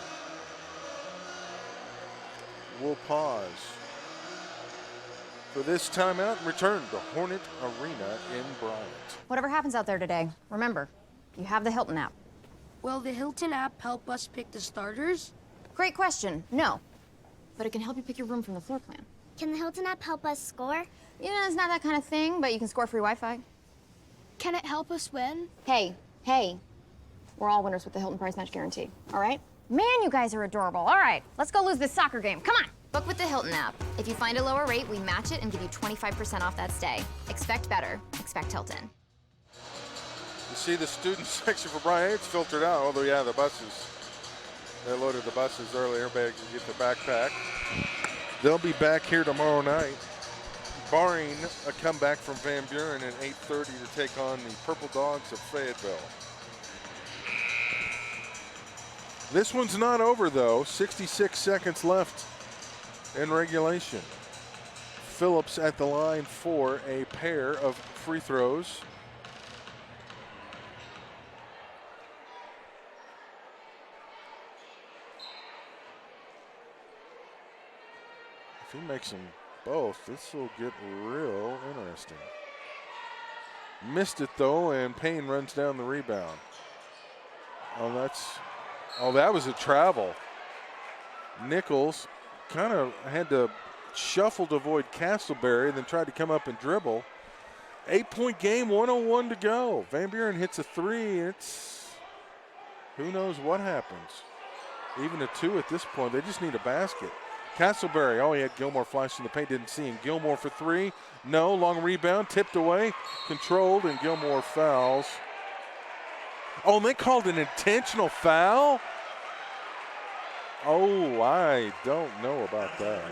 We'll pause for this timeout and return to Hornet Arena in Bryant. Whatever happens out there today, remember, you have the Hilton app. Will the Hilton app help us pick the starters? Great question. No. But it can help you pick your room from the floor plan. Can the Hilton app help us score? Yeah, it's not that kind of thing, but you can score free Wi-Fi. Can it help us win? Hey. We're all winners with the Hilton Prize Match Guarantee, all right? Man, you guys are adorable. All right, let's go lose this soccer game. Come on. Book with the Hilton app. If you find a lower rate, we match it and give you 25% off that stay. Expect better. Expect Hilton. You see the student section for Bryant, it's filtered out. Although, yeah, the buses, they loaded the buses earlier. Everybody can get their backpack. They'll be back here tomorrow night, barring a comeback from Van Buren at 8:30 to take on the Purple Dogs of Fayetteville. This one's not over, though. 66 seconds left in regulation. Phillips at the line for a pair of free throws. If he makes them both, this will get real interesting. Missed it though, and Payne runs down the rebound. That was a travel. Nichols kind of had to shuffle to avoid Castleberry, then tried to come up and dribble. 8-point game, 1:01 to go. Van Buren hits a three. Who knows what happens. Even a two at this point. They just need a basket. Castleberry, he had Gilmore flashing the paint, didn't see him. Gilmore for three. No, long rebound, tipped away, controlled, and Gilmore fouls. Oh, and they called an intentional foul? Oh, I don't know about that.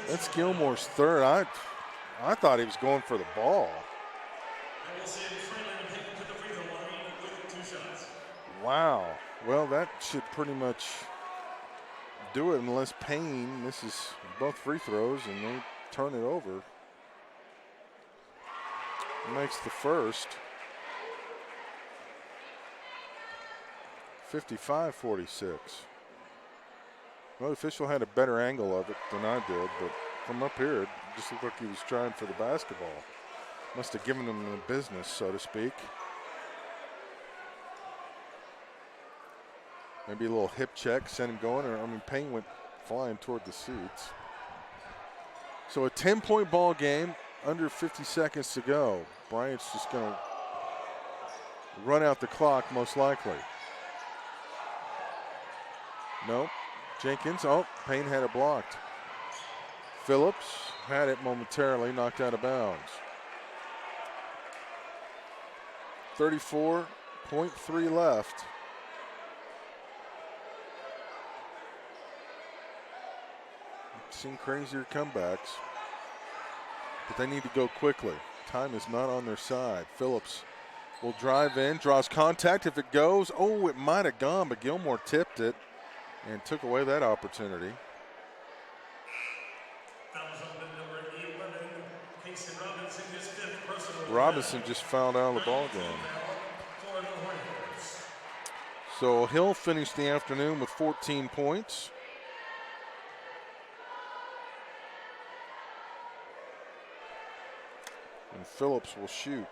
That's Gilmore's third. I thought he was going for the ball. Wow. Well, that should pretty much do it unless Payne misses both free throws and they turn it over. Makes the first. 55-46. Well, the official had a better angle of it than I did, but from up here, it just looked like he was trying for the basketball. Must have given him the business, so to speak. Maybe a little hip check, sent him going, Payne went flying toward the seats. So a 10-point ball game, under 50 seconds to go. Bryant's just going to run out the clock, most likely. Nope. Jenkins, Payne had it blocked. Phillips had it momentarily, knocked out of bounds. 34.3 left. Seen crazier comebacks, but they need to go quickly. Time is not on their side. Phillips will drive in, draws contact. If it goes, it might have gone, but Gilmore tipped it and took away that opportunity. Robinson just fouled out of the ball game. So he'll finish the afternoon with 14 points. And Phillips will shoot.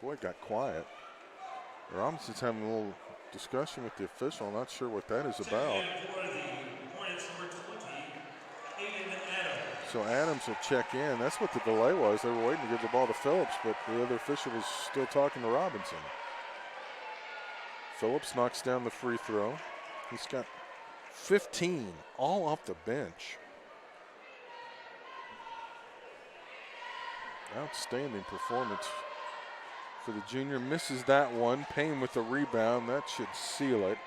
Boy, it got quiet. Robinson's having a little discussion with the official. Not sure what that is about. So Adams will check in. That's what the delay was. They were waiting to give the ball to Phillips, but the other official was still talking to Robinson. Phillips knocks down the free throw. He's got 15, all off the bench. Outstanding performance for the junior. Misses that one. Payne with the rebound. That should seal it.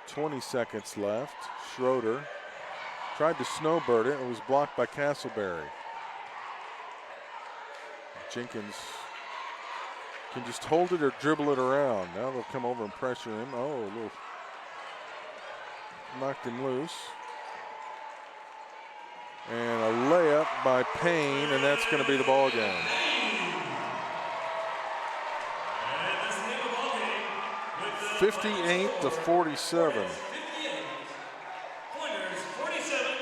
20 seconds left. Schroeder tried to snowbird it and was blocked by Castleberry. Jenkins can just hold it or dribble it around. Now they'll come over and pressure him. A little knocked him loose. And a layup by Payne, and that's going to be the ball game. (58-47).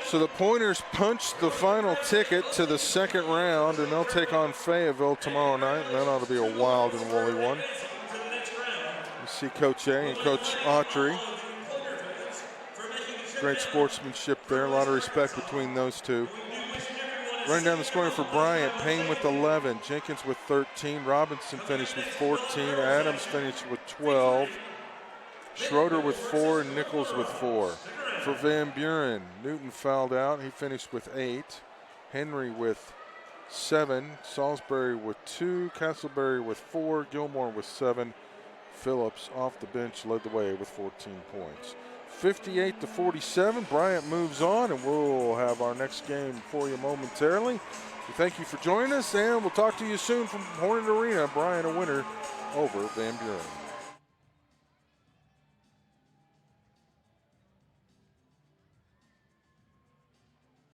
So the Pointers punched the final ticket to the second round, and they'll take on Fayetteville tomorrow night, and that ought to be a wild and woolly one. You see Coach A and Coach Autry. Great sportsmanship there, a lot of respect between those two. Running down the scoring for Bryant, Payne with 11, Jenkins with 13, Robinson finished with 14, Adams finished with 12, Schroeder with 4, and Nichols with 4. For Van Buren, Newton fouled out, he finished with 8, Henry with 7, Salisbury with 2, Castleberry with 4, Gilmore with 7, Phillips off the bench led the way with 14 points. 58-47, Bryant moves on, and we'll have our next game for you momentarily. So thank you for joining us, and we'll talk to you soon from Hornet Arena. Bryant a winner over Van Buren.